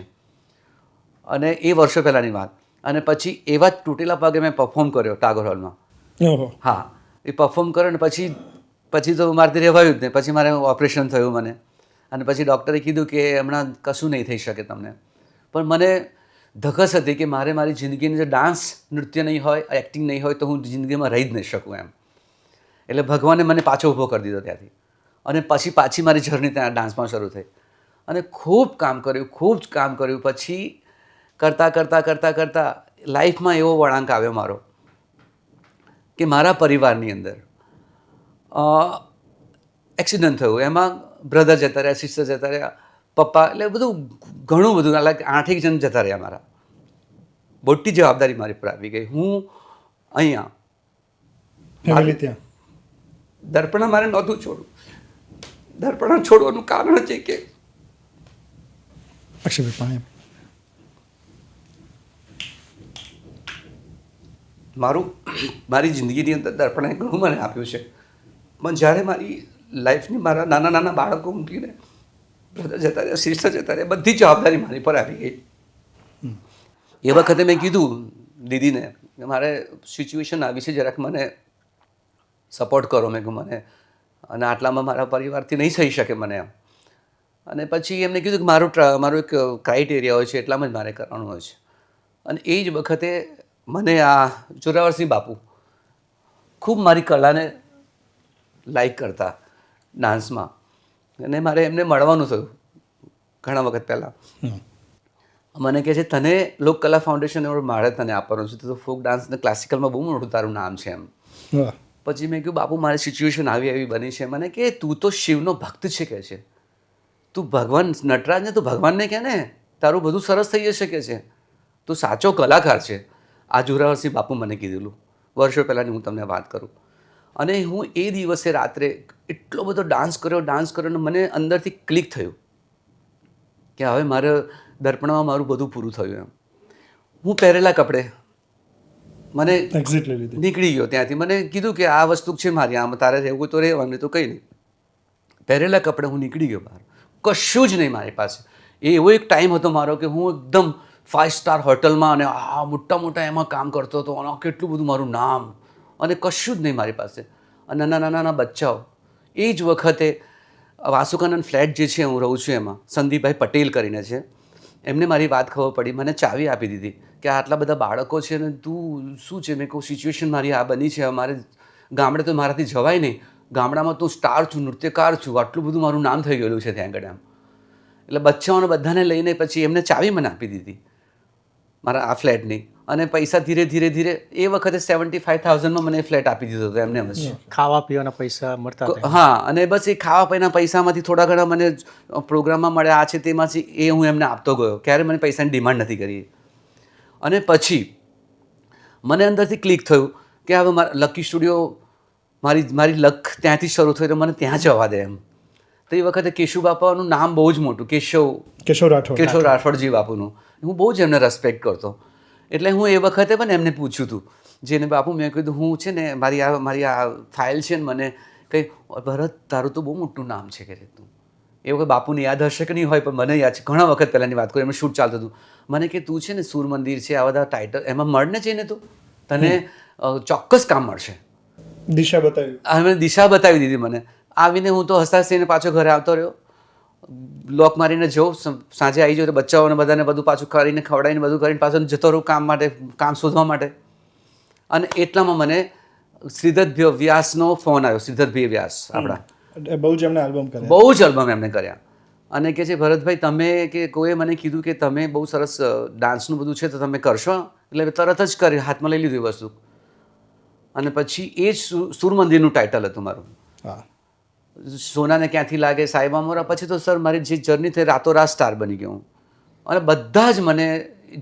અને એ વર્ષો પહેલાંની વાત અને પછી એવા જ તૂટેલા પગે મેં પરફોર્મ કર્યો ટાગર હોલમાં હા એ પરફોર્મ કર્યો ને પછી તો મારાથી રહેવાયું જ નહીં પછી મારે ઓપરેશન થયું મને અને પછી ડૉક્ટરે કીધું કે હમણાં કશું નહીં થઈ શકે તમને પણ મને ધકસ હતી કે મારી જિંદગીની જો ડાન્સ નૃત્ય નહીં હોય એક્ટિંગ નહીં હોય તો હું જિંદગીમાં રહી જ નહીં શકું એમ એટલે ભગવાને મને પાછો ઊભો કરી દીધો ત્યાંથી અને પાછી મારી જર્ની ત્યાં ડાન્સમાં શરૂ થઈ અને ખૂબ કામ કર્યું પછી કરતાં લાઈફમાં એવો વળાંક આવ્યો મારો કે મારા પરિવારની અંદર એક્સિડન્ટ થયું એમાં બ્રધર જતા રહ્યા સિસ્ટર જતા રહ્યા પપ્પા એટલે બધું ઘણું બધું લાઈક 8 જણ જતા રહ્યા મારા મોટી જવાબદારી મારી પર આવી ગઈ હું અહીંયા દર્પણા મારે નહોતું છોડવું દર્પણા છોડવાનું કારણ છે કે મારી જિંદગીની અંદર દર્પણાએ ઘણું મને આપ્યું છે પણ જ્યારે મારી લાઈફની મારા નાના બાળકો મૂકીને બ્રધર જતા રહ્યા સિસ્ટર જતા રહ્યા બધી જવાબદારી મારી પર આવી ગઈ એ વખતે મેં કીધું દીદીને કે મારે સિચ્યુએશન આવી છે જરાક મને સપોર્ટ કરો મેં કહ્યું મને અને આટલામાં મારા પરિવારથી નહીં થઈ શકે મને એમ અને પછી એમને કીધું કે મારો એક ક્રાઇટેરિયા હોય છે એટલામાં જ મારે કરવાનું હોય છે અને એ જ વખતે મને આ જોરાવરસિંહ બાપુ ખૂબ મારી કલાને લાઈક કરતા ડાન્સમાં અને મારે એમને મળવાનું થયું ઘણા વખત પહેલાં મને કહે છે તને લોકકલા ફાઉન્ડેશન એવોર્ડ મારે તને આપવાનું છે તો ફોક ડાન્સ ને ક્લાસિકલમાં બહુ મોટું તારું નામ છે એમ પછી મેં કહ્યું બાપુ મારી સિચ્યુએશન આવી બની છે મને કે તું તો શિવનો ભક્ત છે કે છે તું ભગવાન નટરાજને તું ભગવાનને કહે ને, તારું બધું સરસ થઈ શકે છે, તું સાચો કલાકાર છે. આ જોરાવરસિંહ બાપુ મને કીધેલું વર્ષો પહેલાંની હું તમને વાત કરું. અને હું એ દિવસે રાત્રે એટલો બધો ડાન્સ કર્યો અને મને અંદરથી ક્લિક થયું કે હવે મારે દર્પણમાં મારું બધું પૂરું થયું એમ. હું પહેરેલા કપડે મને એક્ઝિટ લઈ લીધી. નીકળી ગયો ત્યાંથી. મને કીધું કે આ વસ્તુ છે મારી, આમાં તારે રહેવું તો રહેવાનું, તો કંઈ નહીં. પહેરેલા કપડે હું નીકળી ગયો બહાર, કશું જ નહીં મારી પાસે. એ એવો એક ટાઈમ હતો મારો કે હું એકદમ 5 સ્ટાર હોટલમાં અને આ મોટા એમાં કામ કરતો હતો, અને કેટલું બધું મારું નામ, અને કશું જ નહીં મારી પાસે. અને નાના બચ્ચાઓ. એ જ વખતે વાસુકાનંદ ફ્લેટ જે છે હું રહું છું એમાં સંદીપભાઈ પટેલ કરીને છે, એમને મારી વાત ખબર પડી, મને ચાવી આપી દીધી કે આટલા બધા બાળકો છે ને તું શું છે. મેં કહું સિચ્યુએશન મારી આ બની છે, મારે ગામડે તો મારાથી જવાય નહીં, ગામડામાં તું સ્ટાર છું, નૃત્યકાર છું, આટલું બધું મારું નામ થઈ ગયેલું છે ત્યાં આગળ એમ. એટલે બચ્ચાઓને બધાને લઈને પછી એમને ચાવી મને આપી દીધી મારા આ ફ્લેટની, અને પૈસા ધીરે એ વખતે 75,000માં મને ફ્લેટ આપી દીધો હતો એમને જ. ખાવા પીવાના પૈસા મળતા હતા. હા, અને બસ એ ખાવા પીવાના પૈસામાંથી થોડા ઘણા મને પ્રોગ્રામમાં મળ્યા, આ છે તેમાંથી એ હું એમને આપતો ગયો, ક્યારે મને પૈસાની ડિમાન્ડ નથી કરી. અને પછી મને અંદરથી ક્લિક થયું કે હવે મારા લકી સ્ટુડિયો, મારી લક ત્યાંથી શરૂ થઈ, તો મને ત્યાં જવા દે એમ. તો એ વખતે કેશુ બાપાનું નામ બહુ જ મોટું, કેશવ રાઠોડજી બાપુનું, હું બહુ જ એમને રેસ્પેક્ટ કરતો. એટલે હું એ વખતે પણ એમને પૂછ્યું હતું, જેને બાપુ મેં કીધું હું છે ને મારી આ ફાઇલ છે ને, મને કંઈ ભરત તારું તો બહુ મોટું નામ છે કે તું. એ વખત બાપુને યાદ હશે કે નહીં હોય, પણ મને યાદ છે, ઘણા વખત પહેલાંની વાત કરું, એમાં શૂટ ચાલતું હતું. મને કે તું છે ને સૂર મંદિર છે, આ બધા ટાઇટલ એમાં મળને જઈને તું, તને ચોક્કસ કામ મળશે. દિશા બતાવી દીધી મને. આવીને હું તો હસાસીને પાછો ઘરે આવતો રહ્યો, લોક મારીને જઉં, સાંજે આવી જાઉં તો બચ્ચાઓને બધાને બધું પાછું કરીને ખવડાવીને બધું કરીને પાછો જતો રહું કામ શોધવા માટે. અને એટલામાં મને શ્રીધર વ્યાસનો ફોન આવ્યો, શ્રીધરભાઈ વ્યાસ આપણા, બહુ જ આલ્બમ એમને કર્યા. અને કે છે ભરતભાઈ તમે, કે કોઈએ મને કીધું કે તમે બહુ સરસ ડાન્સનું બધું છે તો તમે કરશો. એટલે તરત જ કરી હાથમાં લઈ લીધું એ વસ્તુ. અને પછી એ જ સૂરમંદિરનું ટાઇટલ હતું મારું. સોનાને ક્યાંથી લાગે સાહેબા મોરા. પછી તો સર મારી જે જર્ની થઈ, રાતોરાત સ્ટાર બની ગયો હું. અને બધા જ મને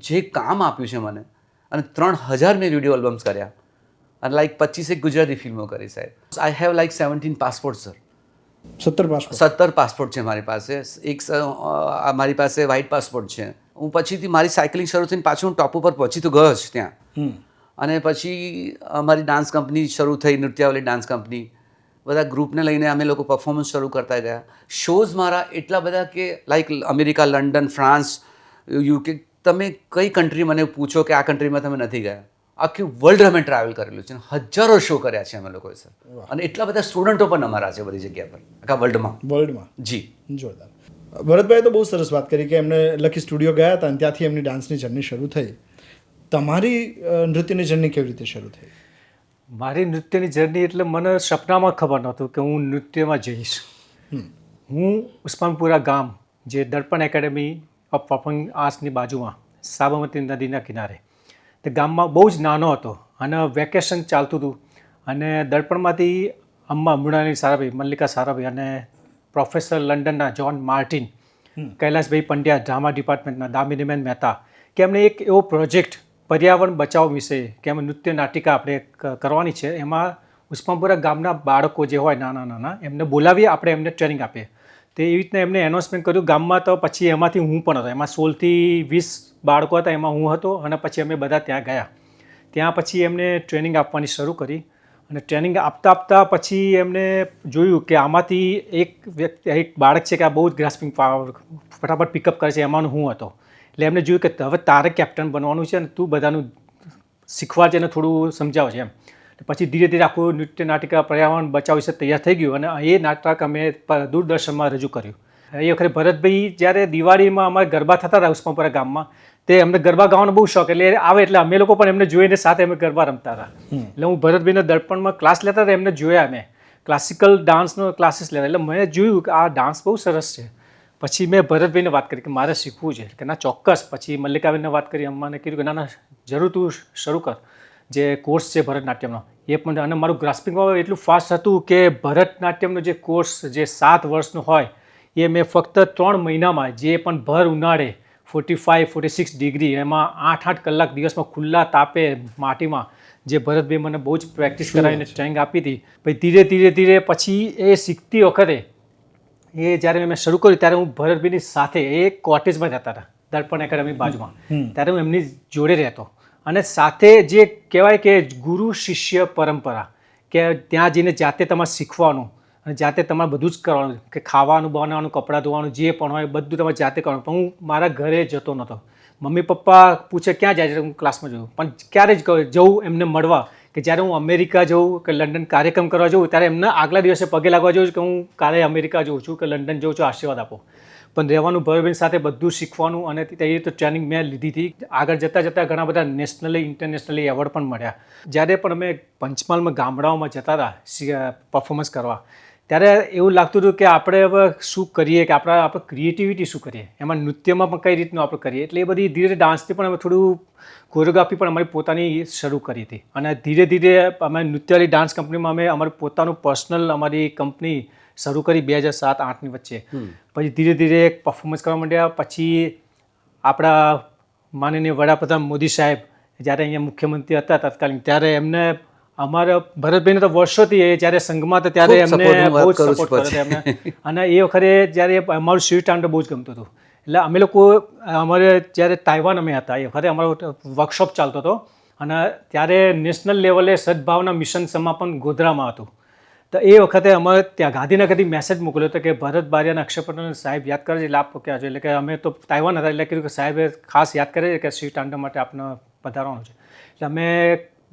જે કામ આપ્યું છે મને, અને 3,000 મેં વિડીયો આલ્બમ્સ કર્યા, અને લાઈક 25 ગુજરાતી ફિલ્મો કરી સાહેબ. I have like 17 passport sir. 17 passport છે મારી પાસે. એક મારી પાસે વ્હાઇટ પાસપોર્ટ છે. હું પછીથી મારી સાયકલિંગ શરૂ થઈને પાછું હું ટોપ ઉપર પહોંચી તો ગયો જ ત્યાં. અને પછી અમારી ડાન્સ કંપની શરૂ થઈ, નૃત્યાવલી ડાન્સ કંપની. બધા ગ્રુપને લઈને અમે લોકો પરફોર્મન્સ શરૂ કરતા ગયા. શોઝ મારા એટલા બધા કે like America, London, France, UK, તમે કઈ કન્ટ્રી મને પૂછો કે આ કન્ટ્રીમાં તમે નથી ગયા, આખી વર્લ્ડ અમે ટ્રાવેલ કરેલું છે, હજારો શો કર્યા છે અમે લોકોએ સર. અને એટલા બધા સ્ટુડન્ટો પણ અમારા છે બધી જગ્યા પર, આખા વર્લ્ડમાં. જી, જોરદાર. ભરતભાઈએ તો બહુ સરસ વાત કરી કે એમને લકી સ્ટુડિયો ગયા હતા અને ત્યાંથી એમની ડાન્સની જર્ની શરૂ થઈ. તમારી નૃત્યની જર્ની કેવી રીતે શરૂ થઈ? મારી નૃત્યની જર્ની એટલે મને સપનામાં ખબર નહોતું કે હું નૃત્યમાં જઈશ. હું ઉસ્માનપુરા ગામ, જે દર્પણ એકેડેમી ઓફ પરફોર્મિંગ આર્ટ્સની બાજુમાં, સાબરમતી નદીના કિનારે, તે ગામમાં બહુ જ નાનો હતો, અને વેકેશન ચાલતું હતું. અને દર્પણમાંથી અમ્મા મૃણાલી સારાભાઈ, મલ્લિકા સારાભાઈ, અને પ્રોફેસર લંડનના John Martin, Kailasbhai Pandya drama ડિપાર્ટમેન્ટના, દામિનીબેન મહેતા, કે એમને એક એવો પ્રોજેક્ટ પર્યાવરણ બચાવ વિશે કે અમે નૃત્ય નાટિકા આપણે કરવાની છે. એમાં ઉસ્માનપુરા ગામના બાળકો જે હોય નાના એમને બોલાવીએ, આપણે એમને ટ્રેનિંગ આપીએ. તો એવી રીતના એમને એનાઉન્સમેન્ટ કર્યું ગામમાં. તો પછી એમાંથી હું પણ હતો, એમાં 16 થી 20 બાળકો હતા, એમાં હું હતો. અને પછી અમે બધા ત્યાં ગયા. ત્યાં પછી એમને ટ્રેનિંગ આપવાની શરૂ કરી. અને ટ્રેનિંગ આપતા પછી એમને જોયું કે આમાંથી એક બાળક છે કે આ બહુ જ ગ્રાસ્પિંગ પાવર, ફટાફટ પિકઅપ કરે છે, એમાંનો હું હતો. એટલે એમને જોયું કે હવે તારે કેપ્ટન બનવાનું છે, અને તું બધાનું શીખવાડજે અને થોડું સમજાવજે એમ. પછી ધીરે ધીરે આખું નૃત્ય નાટિકા પર્યાવરણ બચાવ વિશે તૈયાર થઈ ગયું, અને એ નાટક અમે દૂરદર્શનમાં રજૂ કર્યું. એ વખતે ભરતભાઈ જ્યારે દિવાળીમાં અમારે ગરબા થતા હતા ઉસ્માનપુરા ગામમાં, તે અમને ગરબા ગાવાનો બહુ શોખ, એટલે આવે એટલે અમે લોકો પણ એમને જોઈને સાથે અમે ગરબા રમતા હતા. એટલે હું ભરતભાઈને દર્પણમાં ક્લાસ લેતા હતા, એમને જોયા મેં ક્લાસિકલ ડાન્સનો ક્લાસીસ લેતા. એટલે મેં જોયું કે આ ડાન્સ બહુ સરસ છે. પછી મેં ભરતભાઈને વાત કરી કે મારે શીખવું છે, કે ના ચોક્કસ. પછી મલ્લિકાબેનને વાત કરી, અમ્માને કીધું કે ના જરૂર તું શરૂ કર, જે કોર્સ છે ભરતનાટ્યમનો એ પણ. અને મારું ગ્રાસ્પિંગ એટલું ફાસ્ટ હતું કે ભરતનાટ્યમનો જે કોર્સ જે 7 વર્ષનો હોય એ મેં ફક્ત 3 મહિનામાં જે પણ ભર ઉનાળે 45-46 ડિગ્રી એમાં 8-8 કલાક દિવસમાં ખુલ્લા તાપે માટીમાં જે ભરતભાઈ મને બહુ જ પ્રેક્ટિસ કરાવીને ટ્રેનિંગ આપી હતી. પછી ધીરે પછી એ શીખતી વખતે એ જ્યારે મેં શરૂ કર્યું ત્યારે હું ભરતભાઈની સાથે એ કોટેજમાં જતા હતા, દર્પણ એકેડમી બાજુમાં. ત્યારે હું એમની જોડે રહેતો અને સાથે જે કહેવાય કે ગુરુ શિષ્ય પરંપરા, કે ત્યાં જઈને જાતે તમારે શીખવાનું અને જાતે તમારે બધું જ કરવાનું, કે ખાવાનું બનાવવાનું, કપડાં ધોવાનું, જે પણ હોય બધું તમારે જાતે કરવાનું. પણ હું મારા ઘરે જતો નહોતો. મમ્મી પપ્પા પૂછે ક્યાં જાય છે, હું ક્લાસમાં જોઉં, પણ ક્યારે જ જવું એમને મળવા, કે જ્યારે હું અમેરિકા જઉં કે લંડન કાર્યક્રમ કરવા જઉં ત્યારે એમને આગલા દિવસે પગે લાગવા જઉં કે હું કાલે અમેરિકા જઉં છું કે લંડન જઉં છું, આશીર્વાદ આપો. પણ રહેવાનું ભરતભાઈ સાથે બધું શીખવાનું અને તે રીતે ટ્રેનિંગ મેં લીધી હતી. આગળ જતાં ઘણા બધા નેશનલી ઇન્ટરનેશનલી એવોર્ડ પણ મળ્યા. જ્યારે પણ અમે પંચમહાલમાં ગામડાઓમાં જતા હતા પરફોર્મન્સ કરવા, ત્યારે એવું લાગતું હતું કે આપણે હવે શું કરીએ, કે આપણે ક્રિએટિવિટી શું કરીએ, એમાં નૃત્યમાં પણ કઈ રીતનું આપણે કરીએ. એટલે એ બધી ધીરે ડાન્સથી પણ અમે થોડું કોરિયોગ્રાફી પણ અમારી પોતાની શરૂ કરી હતી. અને ધીરે અમે નૃત્યવાળી ડાન્સ કંપનીમાં અમે અમારું પોતાનું પર્સનલ અમારી કંપની શરૂ કરી 2007-8ની વચ્ચે. પછી ધીરે પરફોર્મન્સ કરવા માંડ્યા. પછી આપણા માનનીય વડાપ્રધાન મોદી સાહેબ જ્યારે અહીંયા મુખ્યમંત્રી હતા તત્કાલીન, ત્યારે એમને અમારા ભરતભાઈને તો વર્ષોથી એ જ્યારે સંઘમાં હતા ત્યારે એમને બહુ જ સપોર્ટ કર્યો એમને. અને એ વખતે જ્યારે અમારું શિવ તાંડવ બહુ જ ગમતું હતું. એટલે અમે લોકો અમારે જ્યારે તાઇવાન અમે હતા એ વખતે અમારો વર્કશોપ ચાલતો હતો અને ત્યારે નેશનલ લેવલે સદભાવના મિશન સમાપન ગોધરામાં હતું. તો એ વખતે અમારે ત્યાં ગાંધીનગરથી મેસેજ મોકલ્યો હતો કે ભરત બારિયા અને અક્ષય પટેલ સાહેબ યાદ કરે છે, એટલે આપ ક્યાં છો. એટલે કે અમે તો તાઇવાન હતા, એટલે કીધું કે સાહેબે ખાસ યાદ કરે છે કે શિવ તાંડવ માટે આપને પધારવાનું છે. એટલે અમે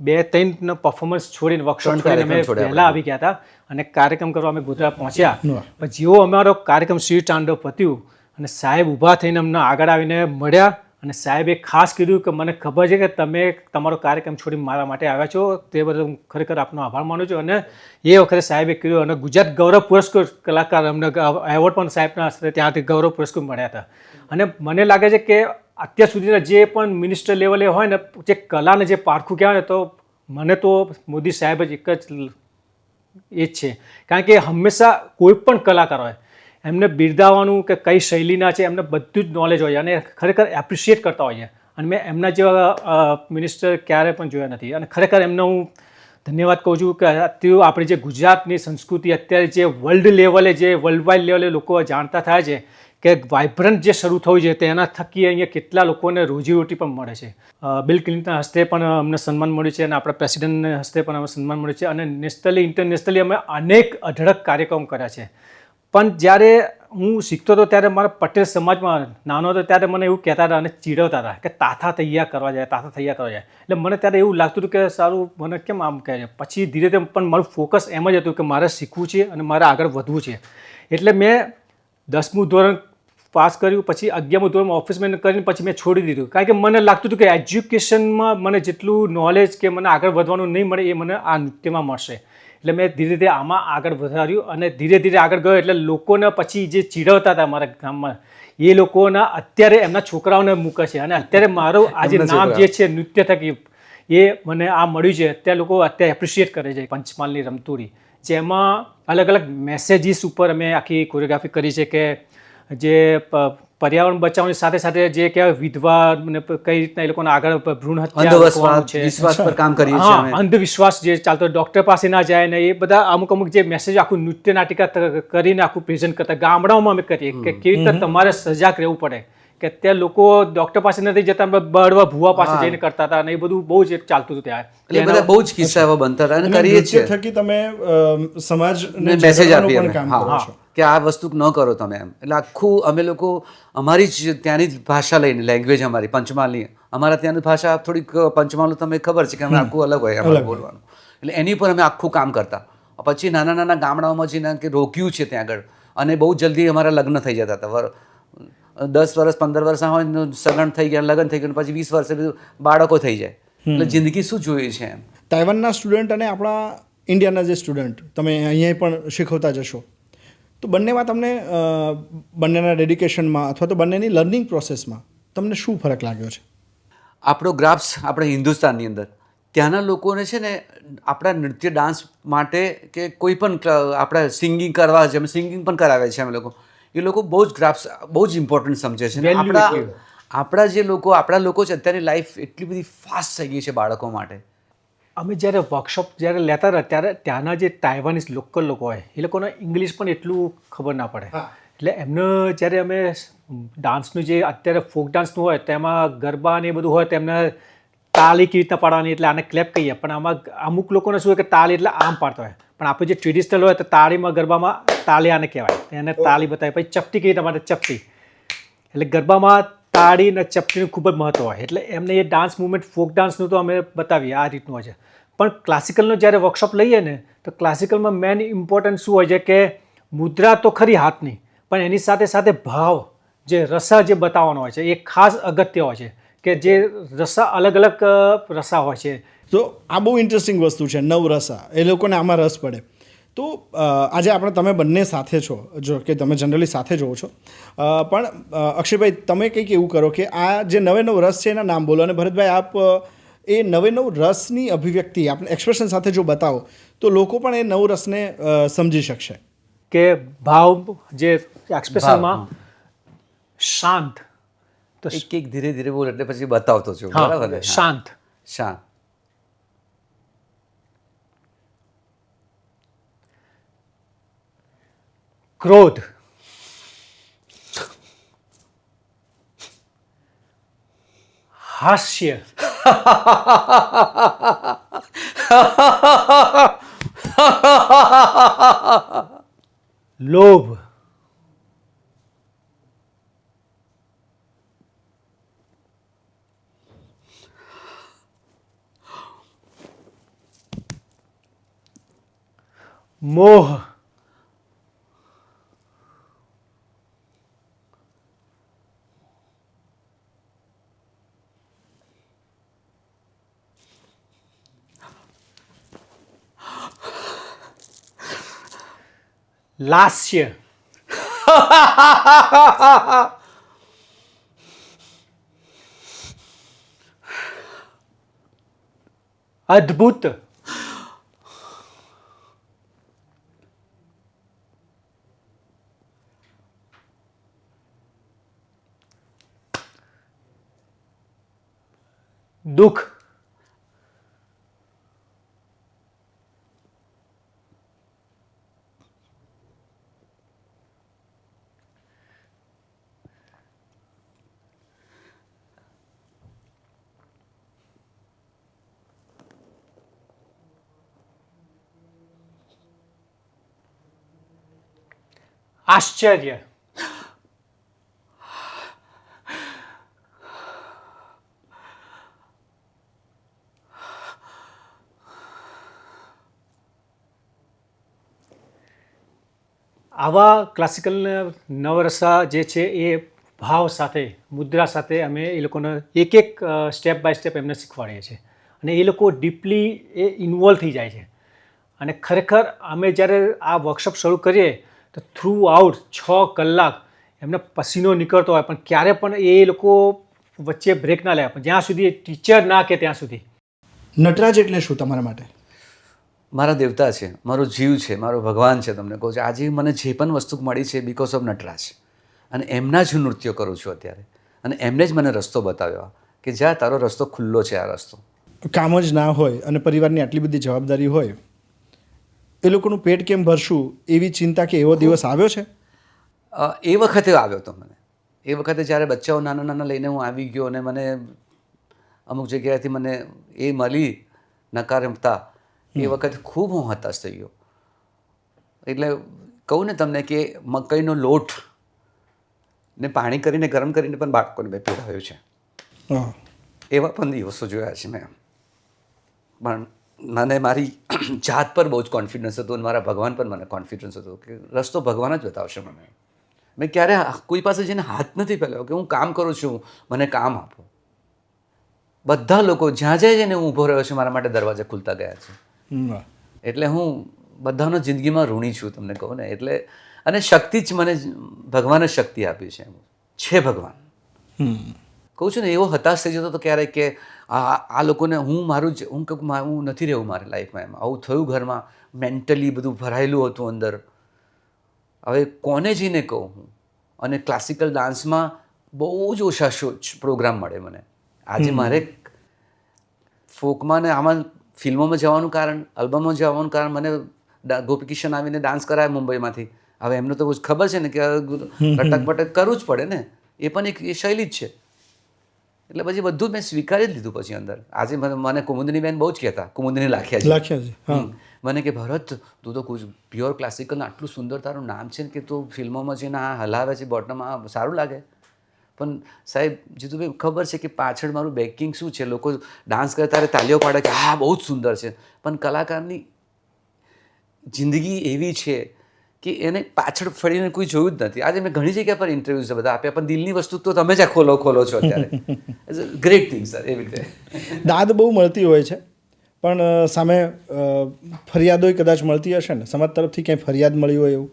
2-3 પરફોર્મન્સ છોડીને વર્કશોપ છોડીને અમે પહેલાં આવી ગયા હતા અને કાર્યક્રમ કરવા અમે ગોધરા પહોંચ્યા. પણ જેવો અમારો કાર્યક્રમ શિવ તાંડવ પત્યું અને સાહેબ ઊભા થઈને અમને આગળ આવીને મળ્યા અને સાહેબે ખાસ કીધું કે મને ખબર છે કે તમે તમારો કાર્યક્રમ છોડી મારા માટે આવ્યા છો, તે બદલ હું ખરેખર આપનો આભાર માનું છું. અને એ વખતે સાહેબે કીધું અને ગુજરાત ગૌરવ પુરસ્કાર કલાકાર અમને એવોર્ડ પણ સાહેબના હસ્તે ત્યાંથી ગૌરવ પુરસ્કાર મળ્યા હતા. અને મને લાગે છે કે અત્યાર સુધીના જે પણ મિનિસ્ટર લેવલે હોય ને, જે કલાને જે પારખું કહેવાય ને, તો મને તો મોદી સાહેબ જ એક જ એ જ છે. કારણ કે હંમેશા કોઈ પણ કલાકાર હોય એમને બિરદાવવાનું કે કઈ શૈલીના છે એમને બધું જ નોલેજ હોય અને ખરેખર એપ્રિશિએટ કરતા હોઈએ. અને મેં એમના જેવા મિનિસ્ટર ક્યારે પણ જોયા નથી. અને ખરેખર એમનો હું ધન્યવાદ કહું છું કે તેઓ આપણી જે ગુજરાતની સંસ્કૃતિ અત્યારે જે વર્લ્ડ લેવલે, જે વર્લ્ડ વાઇડ લેવલે લોકો જાણતા થાય છે કે વાઇબ્રન્ટ જે શરૂ થયું છે તેના થકી અહીંયા કેટલા લોકોને રોજીરોટી પણ મળે છે. બિલ ક્લિન્ટનના હસ્તે પણ અમને સન્માન મળ્યું છે અને આપણા પ્રેસિડેન્ટના હસ્તે પણ અમને સન્માન મળ્યું છે. અને નેશનલી ઇન્ટરનેશનલી અમે અનેક અઢળક કાર્યક્રમ કર્યા છે. પણ જ્યારે હું શીખતો હતો ત્યારે મારા પટેલ સમાજમાં નાનો હતો ત્યારે મને એવું કહેતા હતા અને ચીડવતા હતા કે તાથા તૈયાર કરવા જાય. એટલે મને ત્યારે એવું લાગતું હતું કે સારું મને કેમ આમ કહે છે. પછી ધીરે ધીરે પણ મારું ફોકસ એમ જ હતું કે મારે શીખવું છે અને મારે આગળ વધવું છે. એટલે મેં 10મું ધોરણ પાસ કર્યું, પછી 11મું ધોરણ ઓફિસમેન કરીને પછી મેં છોડી દીધું. કારણ કે મને લાગતું હતું કે એજ્યુકેશનમાં મને જેટલું નોલેજ કે મને આગળ વધવાનું નહીં મળે એ મને આ નૃત્યમાં મળશે. એટલે મેં ધીરે ધીરે આમાં આગળ વધાર્યું અને ધીરે આગળ ગયો. એટલે લોકોને પછી જે ચીડવતા હતા મારા ગામમાં, એ લોકોના અત્યારે એમના છોકરાઓને મૂકે છે. અને અત્યારે મારું આજે નામ જે છે નૃત્ય થકી એ મને આ મળ્યું છે. અત્યારે લોકો અત્યારે એપ્રિશિએટ કરે છે. પંચમહાલની રમતુરી, જેમાં અલગ અલગ મેસેજીસ ઉપર અમે આખી કોરિયોગ્રાફી કરી છે કે જે પર્યાવરણ બચાવવાની સાથે સાથે જે કહેવાય વિધવા ને કઈ રીતના એ લોકોને આગળ ભ્રૂણ હત્યા છે, વિશ્વાસ પર કામ કરીએ છીએ અમે. અંધવિશ્વાસ જે ચાલતો ડૉક્ટર પાસે ના જાય ને, એ બધા અમુક જે મેસેજ આખું નૃત્ય નાટિકા કરીને આખું પ્રેઝન્ટ કરતા ગામડાઓમાં અમે કરીએ કે કેવી રીતે તમારે સજાગ રહેવું પડે. કે ત્યાં લોકો ડૉક્ટર પાસે નથી જતા, બળવા ભૂવા પાસે જઈને કરતા હતા અને એ બધું બહુ જ ચાલતું હતું ત્યાં. એટલે બધા બહુ જ કિસ્સા એવા બનતા હતા અને કરીએ છીએ થકી તમે સમાજને મેસેજ આપીએ પણ કામ કરો છો કે આ વસ્તુ ન કરો તમે એમ. એટલે આખું અમે લોકો અમારી જ ત્યાંની જ ભાષા લઈને, લેંગ્વેજ અમારી પંચમહાલની, અમારા ત્યાંની ભાષા થોડીક પંચમહાલનું તમને ખબર છે કે અમે આખું અલગ હોય અમારું બોલવાનું. એટલે એની પર અમે આખું કામ કરતા. પછી નાના ગામડાઓમાં જઈને કે રોક્યું છે ત્યાં આગળ અને બહુ જલ્દી અમારા લગ્ન થઈ જતા હતા. 10 વર્ષ 15 વર્ષના હોય સગન થઈ ગયા, લગ્ન થઈ ગયા, પછી 20 વર્ષે બાળકો થઈ જાય. એટલે જિંદગી શું જોઈએ છે એમ. તાઇવાનના સ્ટુડન્ટ અને આપણા ઇન્ડિયાના જે સ્ટુડન્ટ તમે અહીંયા પણ શીખવતા જશો, તો બંનેમાં તમને બંનેના ડેડિકેશનમાં અથવા તો બંનેની લર્નિંગ પ્રોસેસમાં તમને શું ફરક લાગ્યો છે? આપણો ગ્રાફ્સ આપણે હિન્દુસ્તાનની અંદર ત્યાંના લોકોને છે ને આપણા નૃત્ય ડાન્સ માટે કે કોઈ પણ આપણા સિંગિંગ કરવા છે, અમે સિંગિંગ પણ કરાવે છે અમે લોકો, એ લોકો બહુ જ ગ્રાફ્સ બહુ જ ઇમ્પોર્ટન્ટ સમજે છે. Value આપણા એટલી. આપણા લોકો છે અત્યારની લાઈફ એટલી બધી ફાસ્ટ થઈ ગઈ છે બાળકો માટે. અમે જ્યારે વર્કશોપ જ્યારે લેતા હતા ત્યારે ત્યાંના જે તાઇવાનીઝ લોકલ લોકો હોય એ લોકોને ઇંગ્લિશ પણ એટલું ખબર ના પડે. એટલે એમને જ્યારે અમે ડાન્સનું જે અત્યારે ફોક ડાન્સનું હોય તેમાં ગરબા ને એ બધું હોય તો એમને તાળી કેવી રીતના પાડવાની, એટલે આને ક્લેપ કહીએ, પણ આમાં અમુક લોકોને શું હોય કે તાળી એટલે આમ પાડતા હોય, પણ આપણે જે ટ્રેડિશનલ હોય તો તાળીમાં ગરબામાં તાળી આને કહેવાય, એને તાળી બતાવી. પછી ચપટી કેવી તમારે ચપટી, એટલે ગરબામાં તાળી અને ચપટીનું ખૂબ જ મહત્વ હોય. એટલે એમને એ ડાન્સ મુવમેન્ટ ફોક ડાન્સનું તો અમે બતાવીએ આ રીતનું હોય છે. પણ ક્લાસિકલનો જ્યારે વર્કશોપ લઈએ ને તો ક્લાસિકલમાં મેન ઇમ્પોર્ટન્ટ શું હોય છે કે મુદ્રા તો ખરી હાથની, પણ એની સાથે સાથે ભાવ જે રસા જે બતાવવાનો હોય છે એ ખાસ અગત્ય હોય છે, કે જે રસા અલગ અલગ રસા હોય છે. તો આ બહુ ઇન્ટરેસ્ટિંગ વસ્તુ છે, નવરસા, એ લોકોને આમાં રસ પડે. તો આજે આપણે તમે બંને સાથે છો, જો કે તમે જનરલી સાથે જોવો છો, પણ અક્ષયભાઈ તમે કંઈક એવું કરો કે આ જે નવે નવ રસ છે એના નામ બોલો, અને ભરતભાઈ આપ એ નવે નવ રસની અભિવ્યક્તિ આપણે એક્સપ્રેશન સાથે જો બતાવો તો લોકો પણ એ નવ રસને સમજી શકશે. કે ભાવ જે એક્સપ્રેશનમાં શાંત, તો એક ધીરે ધીરે બોલ એટલે પછી બતાવતો છું. હા, બરાબર ને? શાંત, શાંત, ક્રોધ, હાસ્ય, લોભ, મોહ, લાસ્ય, અદ્ભુત, દુઃખ, આશ્ચર્ય, આવા ક્લાસિકલ નવરસા જે છે એ ભાવ સાથે મુદ્રા સાથે અમે એ લોકોને એક એક સ્ટેપ બાય સ્ટેપ એમને શીખવાડીએ છીએ, અને એ લોકો ડીપલી એ ઇન્વોલ્વ થઈ જાય છે. અને ખરેખર અમે જ્યારે આ વર્કશોપ શરૂ કરીએ તો થ્રુ આઉટ 6 કલાક એમને પસીનો નીકળતો હોય, પણ ક્યારે પણ એ લોકો વચ્ચે બ્રેક ના લે, પણ જ્યાં સુધી ટીચર ના કે ત્યાં સુધી. નટરાજ એટલે શું તમારા માટે? મારા દેવતા છે, મારો જીવ છે, મારો ભગવાન છે. તમને કહું છું, આજે મને જે પણ વસ્તુ મળી છે બિકોઝ ઓફ નટરાજ, અને એમના જ હું નૃત્ય કરું છું અત્યારે, અને એમને જ મને રસ્તો બતાવ્યો કે જ્યાં તારો રસ્તો ખુલ્લો છે. આ રસ્તો કામ જ ના હોય અને પરિવારની આટલી બધી જવાબદારી હોય, એ લોકોનું પેટ કેમ ભરશું એવી ચિંતા કે એવો દિવસ આવ્યો છે? એ વખતે આવ્યો હતો મને. એ વખતે જ્યારે બચ્ચાઓ નાના નાના લઈને હું આવી ગયો, અને મને અમુક જગ્યાએથી મને એ મળી નકારાત્મકતા, એ વખતે ખૂબ હું હતાશ થઈ ગયો. એટલે કહું ને તમને કે મકઈનો લોટ ને પાણી કરીને ગરમ કરીને પણ બાળકોને મેં પીવડાવ્યું છે. એવા પણ દિવસો જોયા છે મેં. પણ મને મારી જાત પર બહુ જ કોન્ફિડન્સ હતું, અને મારા ભગવાન પર મને કોન્ફિડન્સ હતો કે રસ્તો ભગવાન જ બતાવશે મને. મેં ક્યારે કોઈ પાસે જઈને હાથ નથી ફેલાવ્યો કે હું કામ કરું છું, મને કામ આપો. બધા લોકો જ્યાં જ્યાં જઈને હું ઊભો રહ્યો છું, મારા માટે દરવાજા ખુલતા ગયા છે. એટલે હું બધાનો જિંદગીમાં ઋણી છું, તમને કહું ને. એટલે અને શક્તિ જ મને ભગવાને શક્તિ આપી છે ભગવાન. કહું છું ને, એવો હતાશ થઈ જતો તો ક્યારેક કે આ લોકોને હું નથી રહેવું મારી લાઈફમાં. એમ આવું થયું ઘરમાં, મેન્ટલી બધું ભરાયેલું હતું અંદર. હવે કોને જઈને કહું હું? અને ક્લાસિકલ ડાન્સમાં બહુ જ ઓછા પ્રોગ્રામ મળે મને. આજે મારે ફોકમાં ને આમાં ફિલ્મોમાં જવાનું કારણ, આલ્બમમાં જવાનું કારણ મને ગોપી કિશન આવીને ડાન્સ કરાય મુંબઈમાંથી. હવે એમનું તો ખબર છે ને કે લટક બટક કરવું જ પડે ને, એ પણ એક એ શૈલી જ છે. એટલે પછી બધું મેં સ્વીકારી જ લીધું પછી અંદર. આજે મને કુમુદની બેન બહુ જ કહેતા, કુમુદની લાખ્યા છે મને કે ભરત તું તો પ્યોર ક્લાસિકલ આટલું સુંદર તારું નામ છે કે તું ફિલ્મોમાં જઈને આ હલાવે છે બોટમમાં સારું લાગે. પણ સાહેબ જીતુભાઈ ખબર છે કે પાછળ મારું બેકિંગ શું છે. લોકો ડાન્સ કરે ત્યારે તાલીઓ પાડે કે હા બહુ જ સુંદર છે, પણ કલાકારની જિંદગી એવી છે કે એને પાછળ ફરીને કોઈ જોયું જ નથી. આજે મેં ઘણી જગ્યા પર ઇન્ટરવ્યૂઝ બધા આપ્યા, પણ દિલની વસ્તુ તો તમે જ આ ખોલો છો અત્યારે. Great thing sir. એવી રીતે દાદ બહુ મળતી હોય છે, પણ સામે ફરિયાદો કદાચ મળતી હશે ને, સમાજ તરફથી ક્યાંય ફરિયાદ મળી હોય એવું?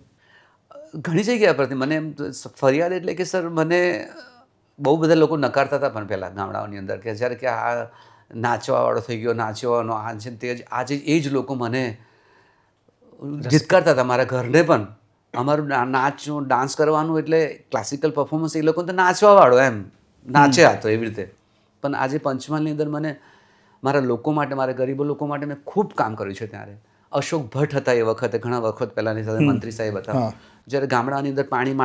ઘણી જગ્યા પરથી મને એમ ફરિયાદ એટલે કે સર મને બહુ બધા લોકો નકારતા હતા પણ પહેલાં ગામડાઓની અંદર કે જ્યારે કે આ નાચવાવાળો થઈ ગયો, નાચવાનો આ છે તે જ. આજે એ જ લોકો મને ધિક્કારતા હતા, મારા ઘરને પણ. અમારું નાચનું ડાન્સ કરવાનું એટલે ક્લાસિકલ પરફોર્મન્સ, એ લોકોને તો નાચવાવાળો એમ નાચે હતો એવી રીતે. પણ આજે પંચમહાલની અંદર મને મારા લોકો માટે, મારા ગરીબો લોકો માટે મેં ખૂબ કામ કર્યું છે. ત્યારે અશોક ભટ્ટ હતા એ વખતે, ઘણા વખત પહેલાંની સાથે મંત્રી સાહેબ હતા. જ્યારે ગામડાની અંદર પાણી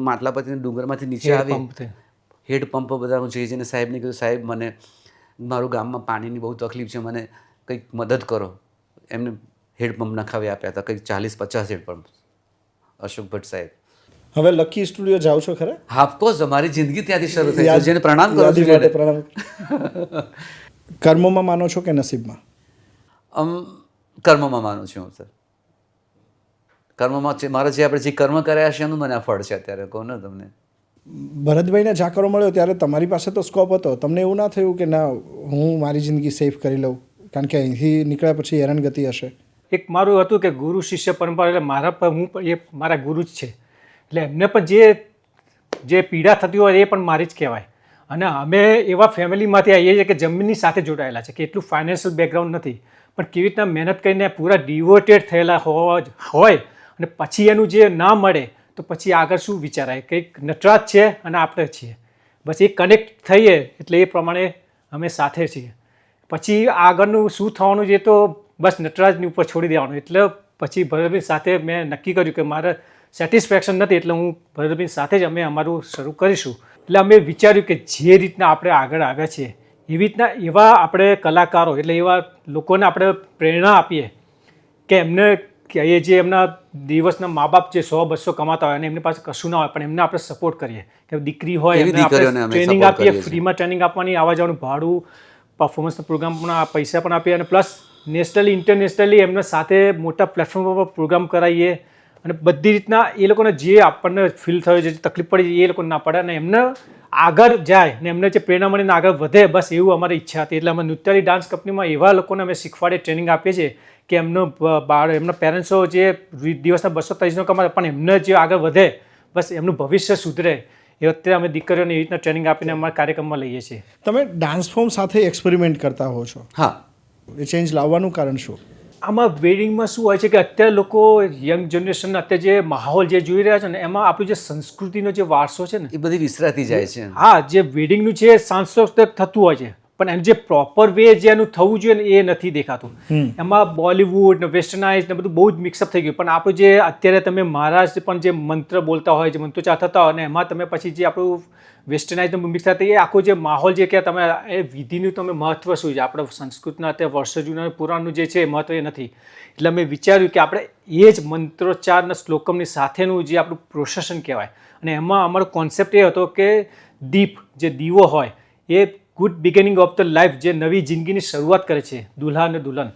માટલા પરથી ડુંગરમાંથી નીચે આવી હેડ પંપ બધા હું જઈને સાહેબને કીધું, સાહેબ મને મારું ગામમાં પાણીની બહુ તકલીફ છે, મને કંઈક મદદ કરો. એમને હેડપંપ નખાવી આપ્યા હતા, કંઈક 40-50 હેડપંપ. અશોક ભટ્ટ સાહેબ. હવે લકી સ્ટુડિયો જાઓ છો ખરા? હા, ઓફકોર્સ. અમારી જિંદગી ત્યાંથી શરૂ થઈ છે. જેને પ્રણામ કરો છો. પ્રણામ. કર્મોમાં માનો છો કે નસીબમાં? કર્મમાં માનું છું હું સર. કર્મમાં મારા જે આપણે જે કર્મ કર્યા છે એનું મને આ ફળ છે અત્યારે. કહું ને તમને, ભરતભાઈને જાકરો મળ્યો ત્યારે તમારી પાસે તો સ્કોપ હતો. તમને એવું ના થયું કે ના હું મારી જિંદગી સેફ કરી લઉં, કારણ કે અહીંથી નીકળ્યા પછી હેરાનગતિ હશે? એક મારું હતું કે ગુરુ શિષ્ય પરંપરા, એટલે મારા પર હું પણ એ મારા ગુરુ જ છે, એટલે એમને પણ જે પીડા થતી હોય એ પણ મારી જ કહેવાય. અને અમે એવા ફેમિલીમાંથી આવીએ છીએ કે જમીનની સાથે જોડાયેલા છે, કે એટલું ફાઇનાન્શિયલ બેકગ્રાઉન્ડ નથી, પણ કેવી રીતના મહેનત કરીને પૂરા ડિવોટેડ થયેલા હોય અને પછી એનું જે ના મળે તો પછી આગળ શું વિચારાય? કંઈક નટરાજ છે અને આપણે છીએ, બસ એ કનેક્ટ થઈએ એટલે એ પ્રમાણે અમે સાથે છીએ. પછી આગળનું શું થવાનું છે તો બસ નટરાજની ઉપર છોડી દેવાનું. એટલે પછી ભરતભાઈ સાથે મેં નક્કી કર્યું કે મારે સેટિસ્ફેક્શન નથી, એટલે હું ભરતભાઈ સાથે જ અમે અમારું શરૂ કરીશું. એટલે અમે વિચાર્યું કે જે રીતના આપણે આગળ આવ્યા છીએ એવી રીતના એવા આપણે કલાકારો, એટલે એવા લોકોને આપણે પ્રેરણા આપીએ કે એમને કે એ જે એમના દિવસના મા બાપ જે 100-200 કમાતા હોય અને એમની પાસે કશું ના હોય, પણ એમને આપણે સપોર્ટ કરીએ. કે દીકરી હોય એમને આપણે ટ્રેનિંગ આપીએ, ફ્રીમાં ટ્રેનિંગ આપવાની, આવવા જવાનું ભાડું, પરફોર્મન્સના પ્રોગ્રામના પૈસા પણ આપીએ, અને પ્લસ નેશનલી ઇન્ટરનેશનલી એમના સાથે મોટા પ્લેટફોર્મ પર પ્રોગ્રામ કરાવીએ. અને બધી રીતના એ લોકોને જે આપણને ફીલ થયો, જે તકલીફ પડી એ લોકોને ના પડે અને એમને આગળ જાય ને એમને જે પ્રેરણા મળીને આગળ વધે, બસ એવું અમારી ઈચ્છા હતી. એટલે અમે નૃત્યાલી ડાન્સ કંપનીમાં એવા લોકોને અમે શીખવાડીએ, ટ્રેનિંગ આપીએ છીએ કે એમના પેરેન્ટ્સો જે દિવસના 200-300 કમાતા પણ એમને જે આગળ વધે, બસ એમનું ભવિષ્ય સુધરે, એ વખતે અમે દીકરીઓને એવી રીતના ટ્રેનિંગ આપીને અમારા કાર્યક્રમમાં લઈએ છીએ. તમે ડાન્સ ફોર્મ સાથે એક્સપેરિમેન્ટ કરતા હો છો? હા. એ ચેન્જ લાવવાનું કારણ શું? આમાં વેડિંગમાં શું હોય છે કે અત્યારે લોકો યંગ જનરેશન અત્યારે જે માહોલ જે જોઈ રહ્યા છે ને, એમાં આપણું જે સંસ્કૃતિનો જે વારસો છે ને એ બધી વિસરાતી જાય છે. હા, જે વેડિંગનું જે સાંસ્કૃતિક થતું હોય છે, પણ એનું જે પ્રોપર વે જે એનું થવું જોઈએ ને એ નથી દેખાતું. એમાં બોલિવૂડ ને વેસ્ટર્નાઇઝ ને બધું બહુ જ મિક્સઅપ થઈ ગયું. પણ આપણું જે અત્યારે તમે મહારાજ પણ જે મંત્ર બોલતા હોય, જે મંત્રોચ્ચાર થતા હોય, અને એમાં તમે પછી જે આપણું વેસ્ટર્નાઇઝનું મિક્સ થતા, એ આખો જે માહોલ જે કે તમે એ વિધિનું તમે મહત્વ શું છે, આપણે સંસ્કૃતના અત્યારે વર્ષો જૂના પુરાણનું જે છે મહત્વ એ નથી. એટલે અમે વિચાર્યું કે આપણે એ જ મંત્રોચ્ચારના શ્લોકમની સાથેનું જે આપણું પ્રોસેશન કહેવાય, અને એમાં અમારો કોન્સેપ્ટ એ હતો કે દીપ, જે દીવો હોય, એ good beginning of the life, જે નવી જિંદગીની શરૂઆત કરે છે દુલ્હા અને દુલ્હન,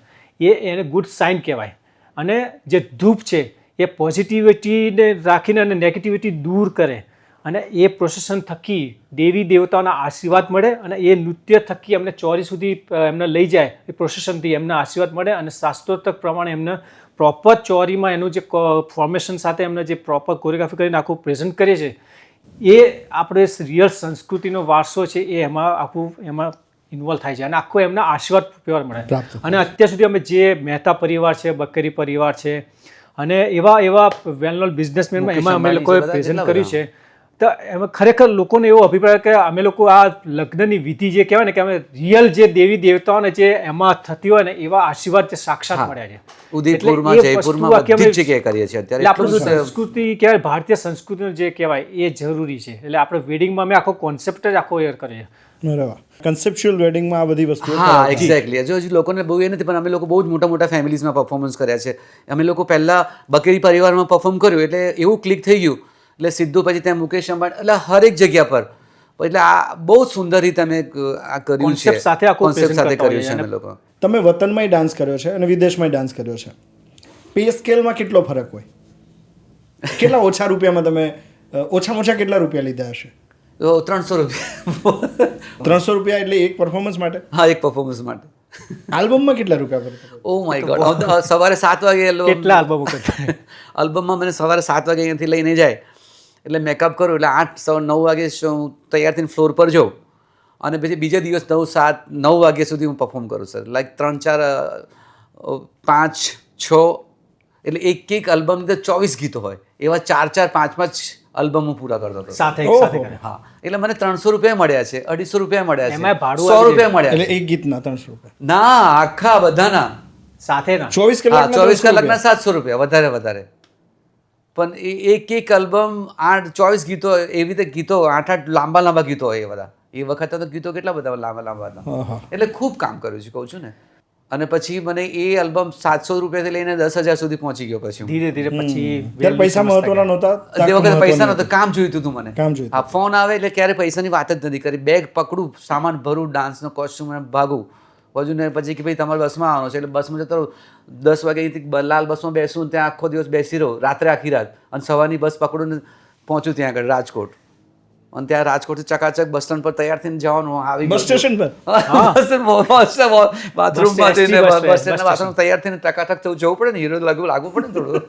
એને ગુડ સાઇન કહેવાય. અને જે ધૂપ છે એ પોઝિટિવિટીને રાખીને અને નેગેટિવિટી દૂર કરે, અને એ પ્રોસેસન થકી દેવી દેવતાઓના આશીર્વાદ મળે, અને એ નૃત્ય થકી એમને ચોરી સુધી એમને લઈ જાય, એ પ્રોસેસનથી એમને આશીર્વાદ મળે, અને શાસ્ત્રોક્ત પ્રમાણે એમને પ્રોપર ચોરીમાં એનું જે ફોર્મેશન સાથે એમને જે પ્રોપર કોરિયોગ્રાફી કરીને આખું પ્રેઝન્ટ કરીએ છીએ, એ આપણે રિયલ સંસ્કૃતિનો વારસો છે એ એમાં આખું એમાં ઇન્વોલ્વ થાય છે, અને આખો એમના આશીર્વાદ પ્યોર મળે. અને અત્યાર સુધી અમે જે મહેતા પરિવાર છે, બકરી પરિવાર છે, અને એવા વેલ નોન બિઝનેસમેનમાં એમાં અમે લોકોએ પ્રેઝન્ટ કર્યું છે. તો એમાં ખરેખર લોકોને એવો અભિપ્રાય કે અમે લોકો આ લગ્નની વિધિ જે કહેવાય ને કે અમે રિયલ જે દેવી દેવતાઓને જે એમાં થતી હોય ને એવા આશીર્વાદ જે સાક્ષાત મળ્યા છે. ઉદયપુરમાં, એટલે એ જયપુરમાં વસ્તુ બધી જ જગ્યાએ કરીએ છીએ અત્યારે. એટલે આપણું સંસ્કૃતિ કહેવાય, ભારતીય સંસ્કૃતિનું જે કહેવાય એ જરૂરી છે. એટલે આપણે વેડિંગમાં અમે આખો કોન્સેપ્ટ જ આખો એર કરીએ. બરાબર. કન્સેપ્ચ્યુઅલ વેડિંગમાં આ બધી વસ્તુઓ હા, એક્ઝેક્ટલી. હજી લોકોને બહુ એ નથી, પણ અમે લોકો બહુ જ મોટા મોટા ફેમિલીઝમાં પરફોર્મન્સ કર્યા છે. અમે લોકો પહેલાં બકરી પરિવારમાં પરફોર્મ કર્યું એટલે એવું ક્લિક થઈ ગયું એટલે સીધું પછી ત્યાં મુકેશ અંબાણી, એટલે હરેક જગ્યા પર. એટલે આ બહુ સુંદર રીતે અમે આ કર્યું છે, Concept સાથે આખું કોન્સેપ્ટ present સાથે કરતા કર્યું છે હોઈએ અમે લોકો. તમે વતનમાંય ડાન્સ કર્યો છે અને વિદેશમાંય ડાન્સ કર્યો છે. પે સ્કેલમાં કેટલો ફરક હોય? કેટલા ઓછા રૂપિયામાં તમે ઓછામાં ઓછા કેટલા રૂપિયા લીધા હશે? 300 રૂપિયા. 300 રૂપિયા એટલે એક પરફોર્મન્સ માટે? હા, એક પરફોર્મન્સ માટે. આલ્બમમાં કેટલા રૂપિયા ભરતા? ઓ માય ગોડ. સવારે 7 વાગે કેટલા આલ્બમો કરતા? આલ્બમમાં મને સવારે 7 વાગે અહીંયાથી લઈને જાય એટલે મેકઅપ કરું એટલે 8 સવા 9 વાગે હું તૈયાર થઈને ફ્લોર પર જાઉં અને પછી બીજા દિવસ 9 વાગ્યા સુધી હું પરફોર્મ કરું સર. લાઈક 3 4 5 6 એટલે એક આલ્બમ 24 ગીતો હોય એવા 4 5 આલ્બમ હું પૂરા કરતો હતો સાથે ઓહો. કરે. હા, એટલે મને 300 રૂપિયા મળ્યા છે, 250 રૂપિયા મળ્યા એમાંય છે, ભાડું 100 આવી રૂપિયા મળ્યા એટલે છે. એક ગીતના 300 રૂપિયા? ના, આખા બધાના સાથે ના 24 હા, કલાકના 24 300 કલાકના રૂપિયા? 700 રૂપિયા, વધારે. પણ એક આલ્બમ 24 ગીતો, એવી રીતે ગીતો 8 લાંબા ગીતો હોય એ બધા. એ વખતે તો ગીતો કેટલા બધા લાંબા હતા. હા, હા. એટલે ખૂબ કામ કર્યું છે, કહું છું ને. અને પછી મને એ આલ્બમ 700 રૂપિયાથી લઈને 10,000 સુધી પહોંચી ગયો પછી હું. ધીરે ધીરે પછી ત્યારે પૈસા મહત્વના નહોતા? તે વખતે પૈસા નહોતા, કામ જોઈતું હતું મને. કામ જોઈતું. હા, ફોન આવે એટલે ક્યારે પૈસાની વાત જ નથી કરી. બેગ પકડું, સામાન ભરું, ડાન્સનો કોસ્ટ્યુમ અને ભાગું. બાજુ ને પછી કે ભાઈ તમારે બસમાં આવવાનું છે એટલે બસમાં જતો રહું. 10 વાગે અહીંથી લાલ બસમાં બેસું, ત્યાં આખો દિવસ બેસી રહું, રાત્રે આખી રાત. અને સવારની બસ પકડું ને પહોંચું ત્યાં આગળ રાજકોટ. અને ત્યાં રાજકોટથી ચકાચક બસ સ્ટેન્ડ પર તૈયાર થઈને જવાનું. આવી બસ સ્ટેશન પર? બાથરૂમમાં જઈને બસ બસ સ્ટેન્ડના બાથરૂમ તૈયાર થઈને ચકાચક જવું પડે ને, હીરો લાગવું પડે ને થોડું.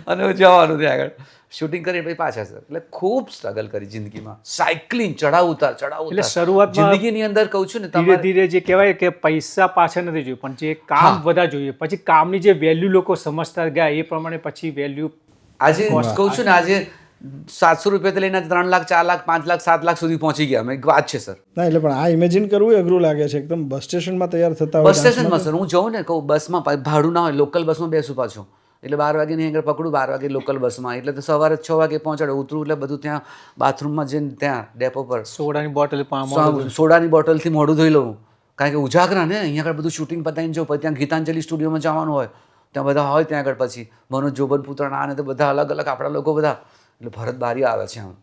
અને જવાનું ત્યાં આગળ શૂટિંગ કરી પછી પાછા સર. એટલે ખૂબ સ્ટ્રગલ કરી જિંદગીમાં. સાયકલિંગ, ચડાવ ઉતાર. એટલે શરૂઆતમાં જિંદગીની અંદર કહું છું ને, ધીરે તમારે ધીરે જે કહેવાય કે પૈસા પાછળ નથી જોઈએ, પણ જે કામ બધા જોઈએ, પછી કામની જે વેલ્યુ લોકો સમજતા ગયા એ પ્રમાણે પછી વેલ્યુ. આજે કહું છું ને, આજે 700 રૂપિયાથી લઈને 3 લાખ 4 લાખ 5 લાખ 7 લાખ સુધી પહોંચી ગયા. મેં વાત છે સર. ના, એટલે પણ આ ઇમેજિન કરવું અઘરું લાગે છે એકદમ. બસ સ્ટેશનમાં તૈયાર થતા હોય બસ સ્ટેશનમાં સર હું જઉં ને, કહું બસમાં ભાડું ના હોય, લોકલ બસમાં બેસું પાછું. એટલે 12 વાગે આગળ પકડું, 12 વાગે લોકલ બસમાં. એટલે તો સવારે 6 વાગે પહોંચાડે, ઉતરું એટલે બધું ત્યાં બાથરૂમમાં જઈને ત્યાં ડેપો પર સોડાની બોટલ સોડાની બોટલથી મોઢું ધોઈ લઉં. કારણ કે ઉજાગરા ને અહીંયા આગળ બધું શૂટિંગ પતાવીને જાઉં. પછી ત્યાં ગીતાંજલિ સ્ટુડિયોમાં જવાનું હોય, ત્યાં બધા હોય ત્યાં આગળ. પછી મનોજ જોબન પુત્રના અને તો બધા અલગ આપણા લોકો બધા. એટલે ભરત બારી આવે છે આમ,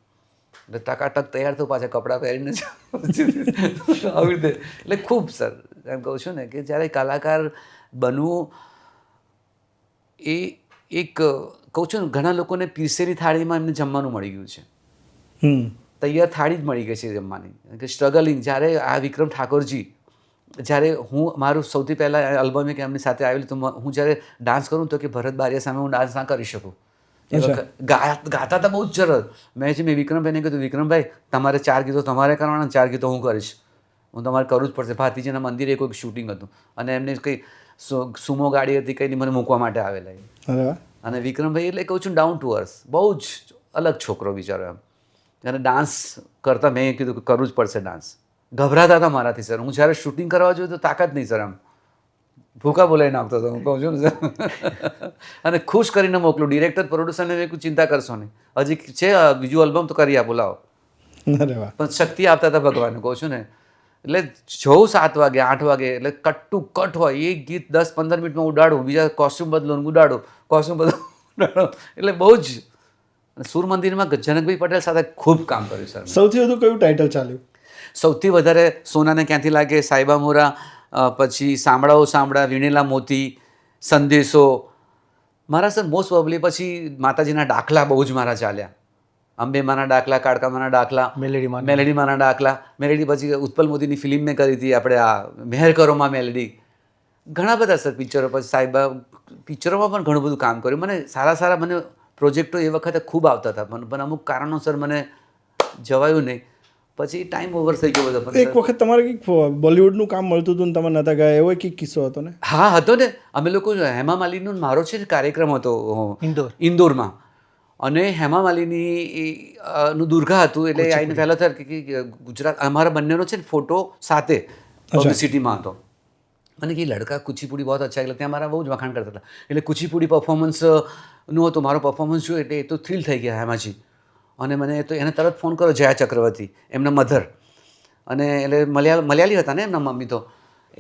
એટલે ટકાટક તૈયાર થયું, પાછા કપડાં પહેરીને આવી રીતે. એટલે ખૂબ સર એમ કહું છું ને કે જ્યારે કલાકાર બનવું એ એક કહું છું ને, ઘણા લોકોને પીરસેલી થાળીમાં એમને જમવાનું મળી ગયું છે, તૈયાર થાળી જ મળી ગઈ છે જમવાની. કે સ્ટ્રગલિંગ. જ્યારે આ વિક્રમ ઠાકોરજી, જ્યારે હું મારું સૌથી પહેલાં આલ્બમ કે એમની સાથે આવેલું, તો હું જ્યારે ડાન્સ કરું તો કે ભરત બારિયા સામે હું ડાન્સ ના કરી શકું. ગાતા હતા બહુ જ સરસ. મેં વિક્રમભાઈને કીધું, વિક્રમભાઈ તમારે 4 ગીતો તમારે કરવાના, 4 ગીતો હું કરીશ. હું તમારે કરવું જ પડશે. ભારતીજીના મંદિરે કોઈક શૂટિંગ હતું અને એમને કંઈ સુમો ગાડી હતી, કંઈ મને મૂકવા માટે આવેલા. અને વિક્રમભાઈ એટલે કહું છું ડાઉન ટુ અર્થ, બહુ જ અલગ છોકરો બિચારો એમ. અને ડાન્સ કરતા મેં કીધું કે કરવું જ પડશે ડાન્સ. ગભરાતા હતા મારાથી સર. હું જ્યારે શૂટિંગ કરવા જોઈએ તો તાકાત નહીં સર, એમ ભૂકા બોલાવી નાખતો હતો હું, કહું છું ને સર. અને ખુશ કરીને મોકલું. ડિરેક્ટર પ્રોડ્યુસરને કોઈ ચિંતા કરશો નહીં, હજી છે બીજું આલ્બમ તો કરી આપો, લાવો. પણ શક્તિ આપતા હતા ભગવાન, કહું છું ને. એટલે જોઉં 7 વાગે 8 વાગે એટલે કટ હોય. એક ગીત 10-15 મિનિટમાં ઉડાડું, બીજા કોસ્ટ્યુમ બદલું ઉડાડું, કોસ્ટ્યુમ બદલું ઉડાડું. એટલે બહુ જ. સૂર મંદિરમાં જનકભાઈ પટેલ સાથે ખૂબ કામ કર્યું સર. સૌથી વધુ કયું ટાઇટલ ચાલ્યું? સૌથી વધારે સોનાને ક્યાંથી લાગે, સાયબા મોરા, પછી સાંભળાઓ સાંભળા, વીણેલા મોતી, સંદેશો. મારા સર મોસ્ટ પ્રોબેબલી પછી માતાજીના દાખલા બહુ જ મારા ચાલ્યા. અંબે માના દાખલા, કાળકા માના દાખલા, મેલેડી માના દાખલા. મેલેડી પછી ઉત્પલ મોદીની ફિલ્મ મેં કરી હતી આપણે, આ મહેર કરોમાં મેલેડી. ઘણા બધા સર પિક્ચરો. પછી સાહેબા પિક્ચરોમાં પણ ઘણું બધું કામ કર્યું. મને સારા મને પ્રોજેક્ટો એ વખતે ખૂબ આવતા હતા, પણ અમુક કારણોસર મને જવાયું નહીં. પછી ટાઈમ ઓવર થઈ ગયો બધો. એક વખત તમારે કંઈક બોલિવૂડનું કામ મળતું હતું ને તમે નતા ગયા, એવો કંઈક કિસ્સો હતો ને? હા, હતો ને. અમે લોકો હેમા માલિનીનો મારો છે ને કાર્યક્રમ હતો ઇન્દોરમાં. અને હેમા માલિની નું દુર્ગા હતું એટલે આઈને પહેલા થર કે ગુજરાત અમારા બંનેનો છે ને ફોટો સાથે પબ્લિસિટીમાં હતો. મને કે લડકા કુચીપુડી બહુ અચ્છા, એટલે ત્યાં મારા બહુ જ વખાણ કરતા હતા. એટલે કુચીપુડી પરફોર્મન્સનું હતું, મારો પરફોર્મન્સ જોયું એટલે એ તો થ્રિલ થઈ ગયા હેમાજી. અને મને તો એને તરત ફોન કર્યો, જયા ચક્રવર્તી એમના મધર, અને એટલે મલયાલી હતા ને એમના મમ્મી તો,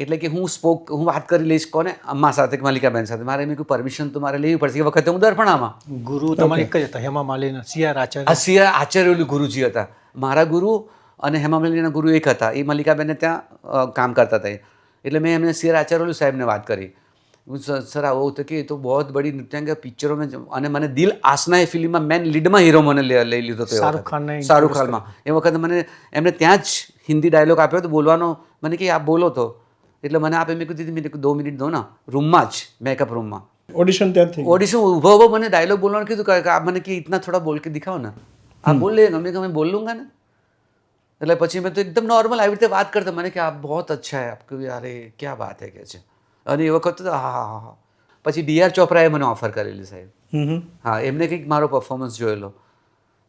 એટલે કે હું વાત કરી લઈશ કોને, અમ્મા સાથે, મલ્લિકાબેન સાથે. મારે એમ કહ્યું પરમિશન તો મારે લેવી પડશે. એ વખતે હું દર્પણામાં. ગુરુ તમારે એક જ હતા, હેમા માલિની, સીઆર આચાર્ય. આ સીઆર આચાર્ય ગુરુજી હતા મારા ગુરુ, અને હેમા માલિનીના ગુરુ એક હતા, એ મલ્લિકાબેનને ત્યાં કામ કરતા હતા. એટલે મેં એમને સીઆર આચાર્ય સાહેબને વાત કરી, સર આવો તો કે તો બહુ બડી નૃત્યાંગા પિક્ચરો મેં, અને મને દિલ આસના એ ફિલ્મમાં મેન લીડમાં હીરો મને લઈ લીધો હતો શાહરુખ ખાનમાં. એ વખતે મને એમને ત્યાં જ હિન્દી ડાયલોગ આપ્યો હતો બોલવાનો. મને કે આપ બોલો તો, એટલે મને આપે. મેં કીધું મેં 2 મિનિટ દો ના, રૂમમાં જ, મેકઅપ રૂમમાં ઓડિશન ત્યાંથી ઓડિશન ઉભો મને ડાયલોગ બોલવાનું કીધું કે આપ મને કે ઇતના થોડા બોલ કે દિખાઓ ના, આપ બોલ લે. મેં બોલ લૂંગા ને. એટલે પછી મેં તો એકદમ નોર્મલ આવી રીતે વાત કરતા. મને કે આપ બહુ અચ્છા હે, આપ યાર ક્યાં વાત હે કે છે. અને એ વખત તો હા. પછી ડી.આર. ચોપરાએ મને ઓફર કરેલી સાહેબ. હા, એમને કંઈક મારો પરફોર્મન્સ જોયેલો,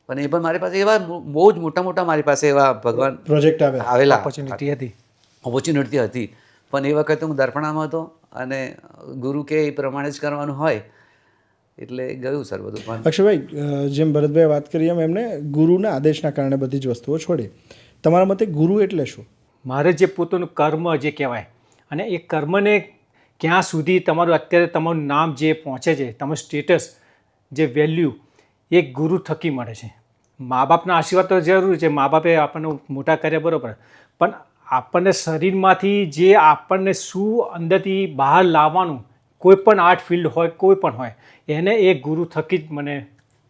પણ એ પણ મારી પાસે એવા બહુ જ મોટા મારી પાસે એવા ભગવાન પ્રોજેક્ટ આવેલા ઓપોર્ચ્યુનિટી હતી. ઓપોર્ચ્યુનિટી હતી. પણ એ વખતે હું દર્પણામાં હતો, અને ગુરુ કે એ પ્રમાણે જ કરવાનું હોય એટલે ગયું સર બધું. અક્ષયભાઈ, જેમ ભરતભાઈ વાત કરી એમ એમને ગુરુના આદેશના કારણે બધી જ વસ્તુઓ છોડી. તમારા મતે ગુરુ એટલે શું? મારે જે પોતાનું કર્મ જે કહેવાય, અને એ કર્મને ક્યાં સુધી તમારું અત્યારે તમારું નામ જે પહોંચે છે, તમારું સ્ટેટસ, જે વેલ્યુ, એ ગુરુ થકી મળે છે. મા બાપના આશીર્વાદ તો જરૂર છે, મા બાપે આપણને મોટા કર્યા બરાબર, પણ આપણને શરીરમાંથી જે આપણને શું અંદરથી બહાર લાવવાનું, કોઈ પણ આર્ટ ફિલ્ડ હોય, કોઈ પણ હોય, એને એ ગુરુ થકી જ મને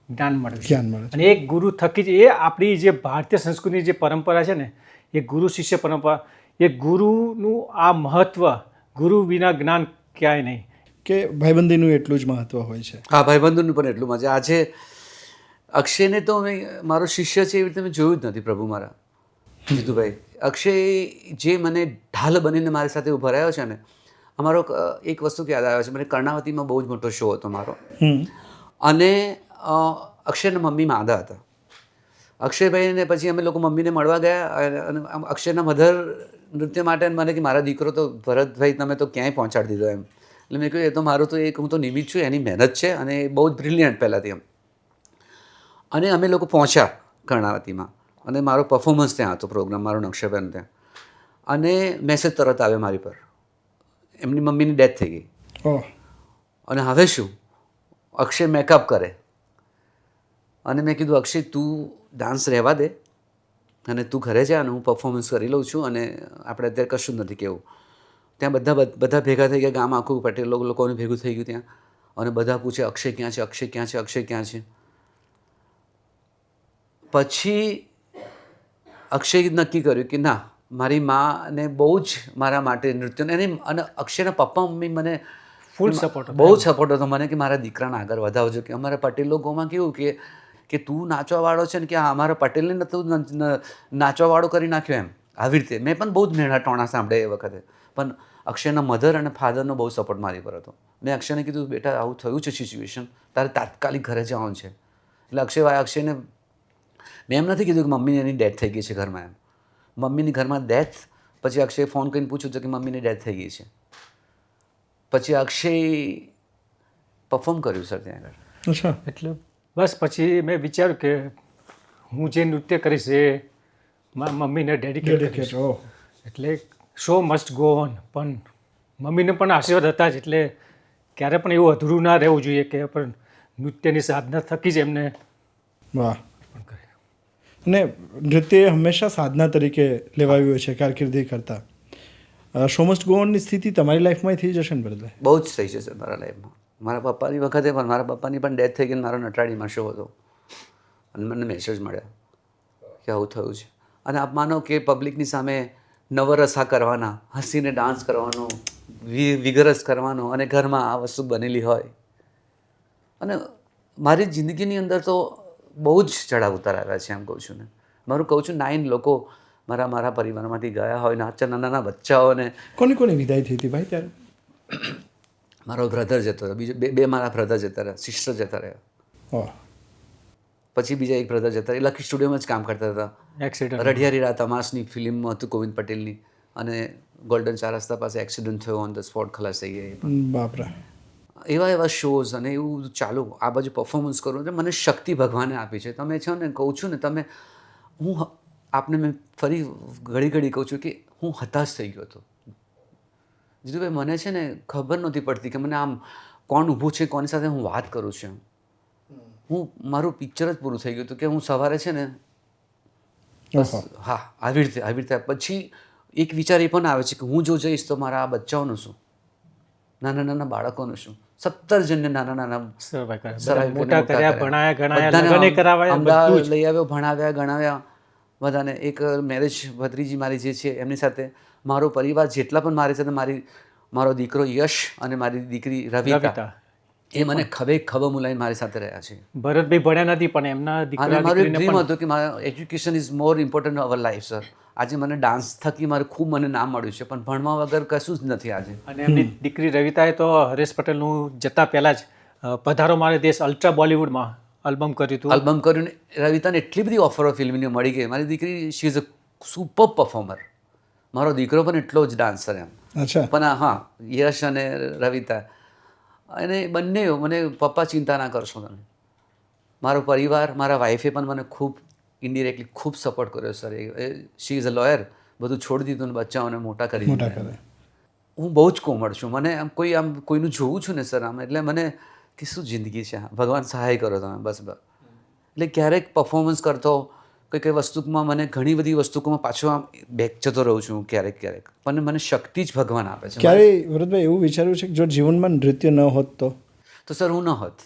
જ્ઞાન મળે છે. અને એ ગુરુ થકી જ એ આપણી જે ભારતીય સંસ્કૃતિની જે પરંપરા છે ને, એ ગુરુ શિષ્ય પરંપરા, એ ગુરુનું આ મહત્ત્વ, ગુરુ વિના જ્ઞાન ક્યાંય નહીં. કે ભાઈબંધીનું એટલું જ મહત્ત્વ હોય છે. હા, ભાઈબંધોનું પણ એટલું મજા. આજે અક્ષયને તો મેં મારો શિષ્ય છે એવી રીતે મેં જોયું જ નથી. પ્રભુ મારા જીતુભાઈ, અક્ષય જે મને ઢાલ બનીને મારી સાથે ઉભા રહ્યો છે ને, અમારો એક વસ્તુ યાદ આવે છે. મને કર્ણાવતીમાં બહુ જ મોટો શો હતો મારો, અને અક્ષયના મમ્મી માંદા હતા. અક્ષયભાઈને પછી અમે લોકો મમ્મીને મળવા ગયા, અને અક્ષયના મધર નૃત્ય માટે મને કે મારા દીકરો તો ભરતભાઈ તમે તો ક્યાંય પહોંચાડી દીધો એમ. એટલે મેં કહ્યું એ તો મારું તો હું તો નિમિત્ત છું, એની મહેનત છે, અને એ બહુ જ બ્રિલિયન્ટ પહેલાંથી એમ. અને અમે લોકો પહોંચ્યા કર્ણાવતીમાં, અને મારો પરફોર્મન્સ ત્યાં હતો, પ્રોગ્રામ મારો નક્ષબેન ત્યાં, અને મેસેજ તરત આવ્યો મારી પર, એમની મમ્મીની ડેથ થઈ ગઈ. અને હવે શું, અક્ષય મેકઅપ કરે. અને મેં કીધું અક્ષય તું ડાન્સ રહેવા દે, અને તું ઘરે જા, અને હું પરફોર્મન્સ કરી લઉં છું, અને આપણે અત્યારે કશું જ નથી કહેવું. ત્યાં બધા ભેગા થઈ ગયા, ગામ આખું પટેલ લોકોને ભેગું થઈ ગયું ત્યાં, અને બધા પૂછે અક્ષય ક્યાં છે, અક્ષય ક્યાં છે, અક્ષય ક્યાં છે. પછી અક્ષય નક્કી કર્યું કે ના, મારી માને બહુ જ મારા માટે નૃત્યને, અને અક્ષયના પપ્પા મમ્મી મને ફૂલ સપોર્ટ, બહુ જ સપોર્ટ હતો મને, કે મારા દીકરાને આગળ વધાવજો. કે અમારા પટેલ લોકોમાં કેવું કે તું નાચવાવાળો છે ને, કે અમારા પટેલને નતું નાચવાવાળો કરી નાખ્યો એમ, આવી રીતે. મેં પણ બહુ જ મેળા ટોણા સાંભળે એ વખતે, પણ અક્ષયના મધર અને ફાધરનો બહુ સપોર્ટ મારી પર હતો. મેં અક્ષયને કીધું બેટા આવું થયું છે સિચ્યુએશન, તારે તાત્કાલિક ઘરે જવાનું છે. એટલે અક્ષયને મેં એમ નથી કીધું કે મમ્મીની એની ડેથ થઈ ગઈ છે ઘરમાં એમ. મમ્મીની ઘરમાં ડેથ, પછી અક્ષય ફોન કરીને પૂછ્યું હતું કે મમ્મીની ડેથ થઈ ગઈ છે. પછી અક્ષય પરફોર્મ કર્યું સર ત્યાં આગળ. એટલે બસ પછી મેં વિચાર્યું કે હું જે નૃત્ય કરીશ એ મારા મમ્મીને ડેડિકેટ કરીશ. એટલે શો મસ્ટ ગો ઓન. પણ મમ્મીને પણ આશીર્વાદ હતા જ, એટલે ક્યારે પણ એવું અધૂરું ના રહેવું જોઈએ કે પણ નૃત્યની સાધના થકી જ એમને. વાહ. અને નૃત્ય હંમેશા સાધના તરીકે લેવાયું હોય છે કારકિર્દી કરતાં. શો મસ્ટ ગો ઓનની સ્થિતિ તમારી લાઈફમાં થઈ જશે ને ભરતભાઈ? બહુ જ થઈ જશે મારા લાઈફમાં. મારા પપ્પાની વખતે પણ, મારા પપ્પાની પણ ડેથ થઈ ગઈ, મારો નટરાડીમાં શો હતો, અને મને મેસેજ મળ્યા કે આવું થયું છે. અને આપ માનો કે પબ્લિકની સામે નવરસા કરવાના, હસીને ડાન્સ કરવાનો, વિગરસ કરવાનો, અને ઘરમાં આ વસ્તુ બનેલી હોય. અને મારી જિંદગીની અંદર તો બહુ જ ચડાવ ઉતાર આવ્યા છે એમ કહું છું ને. મારું કહું છું 9 લોકો મારા પરિવારમાંથી ગયા હોય, નાના બચ્ચાઓને. કોની વિદાય થઈ હતી ભાઈ ત્યારે? મારો બ્રધર જતો રહ્યો, બીજો બે મારા બ્રધર જતા રહ્યા, સિસ્ટર જતા રહ્યા. પછી બીજા એક બ્રધર જતા એ લકી સ્ટુડિયોમાં જ કામ કરતા હતા. એક્સિડન્ટ રઢિયારી રાત અમાસની ફિલ્મ હતું ગોવિંદ પટેલની, અને ગોલ્ડન 4 રસ્તા પાસે એક્સિડન્ટ થયો, ઓન ધ સ્પોટ ખલાસ થઈ ગયા. બાપરે. એવા શોઝ અને એવું ચાલુ આ બાજુ પરફોર્મન્સ કરું એટલે મને શક્તિ ભગવાને આપી છે. તમે છો ને કહું છું ને તમે, હું આપને મેં ફરી ઘડી કહું છું કે હું હતાશ થઈ ગયો હતો. જીતુભાઈ મને છે ને ખબર નહોતી પડતી કે મને આમ કોણ ઊભું છે, કોની સાથે હું વાત કરું છું. હું મારું પિક્ચર જ પૂરું થઈ ગયું હતું કે હું સવારે છે ને બસ હા આવી રીતે પછી એક વિચાર એ પણ આવે છે કે હું જો જઈશ તો મારા આ બચ્ચાઓનું શું, નાના બાળકોનું શું. 17 જણને નાના અમદાવાદ લઈ આવ્યો, ભણાવ્યા ગણાવ્યા બધાને. એક મેરેજ ભત્રીજી મારી જે છે એમની સાથે મારો પરિવાર જેટલા પણ મારી સાથે, મારો દીકરો યશ અને મારી દીકરી રવિતા, એ મને ખભે મુલાઈને મારી સાથે રહ્યા છે. ભરતભાઈ ભણ્યા નથી પણ એમના દીકરા મારું એક ડ્રીમ હતું કે મારા education is more important our life sir. આજે મને ડાન્સ થકી ખૂબ નામ મળ્યું છે, પણ ભણવા વગર કશું જ નથી આજે. અને એમની દીકરી રવિતાએ તો હરેશ પટેલનું જતા પહેલા જ પધારો મારે દેશ અલ્ટ્રા બોલિવૂડમાં આલ્બમ કર્યું હતું. આલ્બમ કર્યું. રવિતાને એટલી બધી ઓફરો ફિલ્મની મળી ગઈ. મારી દીકરી she is a super performer. મારો દીકરો પણ એટલો જ ડાન્સર એમ. પણ હા, યશ અને રવિતા અને બંને મને પપ્પા ચિંતા ના કરશો તમે. મારો પરિવાર, મારા વાઈફે પણ મને ખૂબ ઇન્ડિરેક્ટલી ખૂબ સપોર્ટ કર્યો sir. She is a lawyer. બધું છોડી દીધું ને બચ્ચાઓને મોટા કરી દીધા. હું બહુ જ કોમળ છું. મને આમ કોઈનું જોઉં છું ને સર આમ, એટલે મને કે શું જિંદગી છે, ભગવાન સહાય કરો તમે બસ. એટલે ક્યારેક પરફોર્મન્સ કરતો કઈ વસ્તુમાં મને ઘણી બધી વસ્તુમાં પાછો આમ બેક જતો રહું છું ક્યારેક, પણ મને શક્તિ જ ભગવાન આપે છે. ક્યારેય વરદભાઈ એવું વિચાર્યું છે કે જો જીવનમાં નૃત્ય ન હોત તો સર હું ન હોત.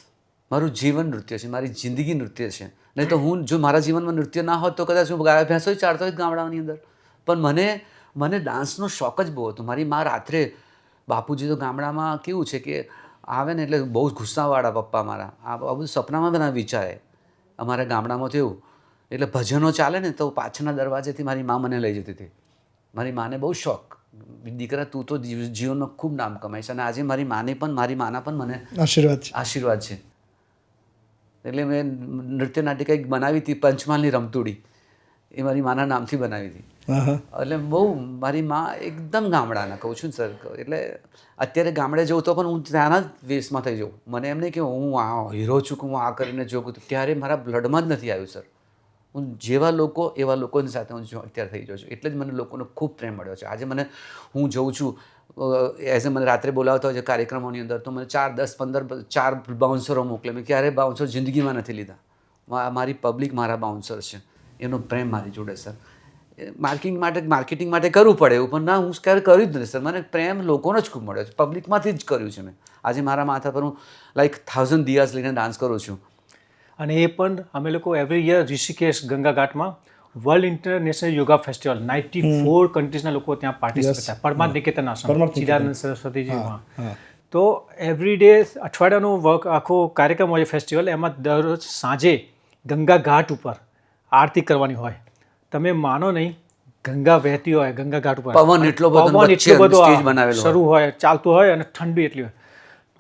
મારું જીવન નૃત્ય છે, મારી જિંદગી નૃત્ય છે. નહીં તો હું જો મારા જીવનમાં નૃત્ય ના હોત તો કદાચ હું ગાય ભેંસો ચારતો હોય ગામડાની અંદર. પણ મને ડાન્સનો શોખ જ બહુ હતો. મારી મા રાત્રે, બાપુજી તો ગામડામાં કેવું છે કે આવે ને એટલે બહુ ગુસ્સાવાળા પપ્પા મારા, આ બધું સપનામાં બધા વિચારે. અમારા ગામડામાં તો એવું, એટલે ભજનો ચાલે ને તો પાછળના દરવાજેથી મારી મા મને લઈ જતી હતી. મારી માને બહુ શોખ, દીકરા તું તો જીવનનો ખૂબ નામ કમાઈશ. અને આજે મારી માના પણ મને આશીર્વાદ છે. એટલે મેં નૃત્ય નાટિકા એક બનાવી હતી, પંચમહાલની રમતુડી, એ મારી માના નામથી બનાવી હતી. એટલે બહુ મારી મા એકદમ ગામડાના કહું છું ને સર. એટલે અત્યારે ગામડે જવું તો પણ હું ત્યાંના જ વેશમાં થઈ જાઉં. મને એમ નહીં કે હું આ હીરો છું કે હું આ કરીને જોઉં, ત્યારે મારા બ્લડમાં જ નથી આવ્યું સર. હું જેવા લોકો એવા લોકોની સાથે હું અત્યારે થઈ જાઉં છું. એટલે જ મને લોકોનો ખૂબ પ્રેમ મળ્યો છે. આજે હું જઉં છું એઝ મને રાત્રે બોલાવતા હોય છે કાર્યક્રમોની અંદર, તો મને 4, 10, 15 4 બાઉન્સરો મોકલે. મેં ક્યારેય બાઉન્સર જિંદગીમાં નથી લીધા. મારી પબ્લિક મારા બાઉન્સર છે. એનો પ્રેમ મારી જોડે સર. માર્કેટિંગ માટે કરવું પડે એવું, પણ ના, હું ક્યારે કર્યું જ નથી સર. મને પ્રેમ લોકોનો જ ખૂબ મળ્યો છે, પબ્લિકમાંથી જ કર્યું છે મેં. આજે મારા માથા પર હું લાઈક 1000 દિયાસ લઈને ડાન્સ કરું છું. અને એ પણ અમે લોકો એવરી યર ઋષિકેશ ગંગા ઘાટમાં વર્લ્ડ ઇન્ટરનેશનલ યોગા ફેસ્ટિવલ 94 કન્ટ્રીઝના લોકો ત્યાં પાર્ટિસિપેટ થાય. પરમાર્થ નિકેતન આશ્રમ ચિદાનંદ સરસ્વતીજીમાં. તો એવરી ડે અઠવાડિયાનો આખો કાર્યક્રમ હોય ફેસ્ટિવલ. એમાં દરરોજ સાંજે ગંગા ઘાટ ઉપર આરતી કરવાની હોય. તમે માનો નહીં, ગંગા વહેતી હોય ગંગા ઘાટ ઉપર, પવન એટલો બધો શરૂ હોય, ચાલતું હોય અને ઠંડી એટલી હોય.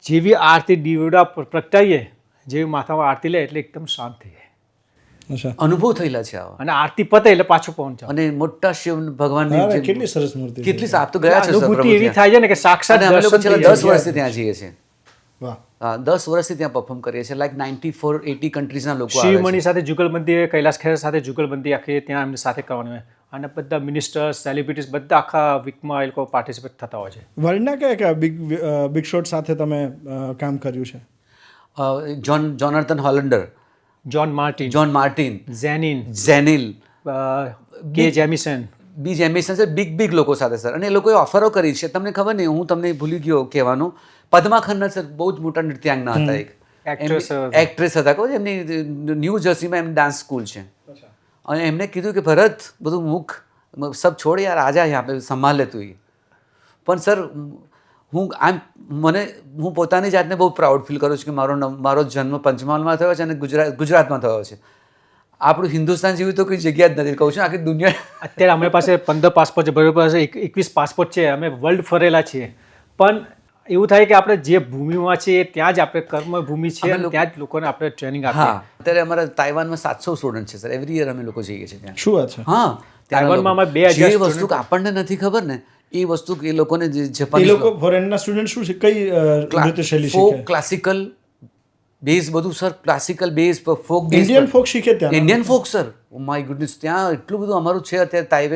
જેવી આરતી દીવડા પ્રગટાઈએ, જેવી માથામાં આરતી લે એટલે એકદમ શાંત થઈ જાય. અનુભવ થયેલા છે આવા. અને આરતી પતે એટલે પાછું પવન ચાલે. અને મોટા શિવ ભગવાનની કેટલી સરસ મૂર્તિ, કેટલી સાપ તો ગયા છે. અનુભૂતિ એવી થાય છે ને કે સાક્ષાત અમે લોકો છેલ્લા 10 વર્ષથી ત્યાં જઈએ છીએ. વાહ. 10 વર્ષથી ત્યાં પરફોર્મ કરીએ છીએ. લાઈક 94-80 કન્ટ્રીઝના લોકો આવે છે. શિવમણી સાથે જુગલબંધી, કૈલાસ ખેર સાથે જુગલબંધી આખી ત્યાં એમની સાથે કરવાની હોય. અને બધા મિનિસ્ટર્સ, સેલિબ્રિટીઝ બધા આખા વીકમાં એ લોકો પાર્ટિસિપેટ થતા હોય છે. વર્લ્ડના કયા બિગ શોટ સાથે તમે કામ કર્યું છે? જોનાથન હોલેન્ડર, જ્હોન માર્ટિન, ઝેનિલ, કે જેમિસન, બી જેમિસન છે. બિગ લોકો સાથે સર. અને એ લોકોએ ઓફરો કરી છે. તમને ખબર નહીં, હું તમને ભૂલી ગયો કહેવાનું, પદ્મા ખન્ના સર બહુ જ મોટા નૃત્યાંગના હતા. એક એક્ટ્રેસ હતા, કહું એમની ન્યૂ જર્સીમાં એમની ડાન્સ સ્કૂલ છે. અને એમને કીધું કે ભરત બધું મૂક, સબ છોડ યાર, આજા યહાં પે સંભાળ લે તું. પણ સર હું પોતાની જાતને બહુ પ્રાઉડ ફીલ કરું છું કે મારો જન્મ પંચમહાલમાં થયો છે અને ગુજરાતમાં થયો છે. આપણું હિન્દુસ્તાન જેવી તો કોઈ જગ્યા જ નથી. કહું છું આખી દુનિયા. અત્યારે અમે પાસે 15 પાસપોર્ટ છે, બરોબર છે, 21 પાસપોર્ટ છે. અમે વર્લ્ડ ફરેલા છીએ. પણ એવું થાય કે આપણે જે ભૂમિમાં છીએ ત્યાં જ આપણે કર્મભૂમિ છે અને ત્યાં જ લોકોને આપણે ટ્રેનિંગ આપીએ. હા, અત્યારે અમારા તાઇવાનમાં 700 સ્ટુડન્ટ છે સર. એવરી યર અમે લોકો જઈએ છીએ ત્યાં. શું વાત છે? હા, તાઇવાનમાં અમે 2000 જે વસ્તુ આપણને નથી ખબર ને એ વસ્તુ એ લોકોને એ જાપાનીઝ લોકો ફોરેનના સ્ટુડન્ટ શું છે, કઈ નૃત્ય શૈલી ફોક શીખે? ક્લાસિકલ બેઝ બધું sir, classical base folk base, Indian folk શીખે ત્યાં? Indian folk sir. Oh my goodness, ત્યાં એટલું બધું અમારું છે અત્યારે.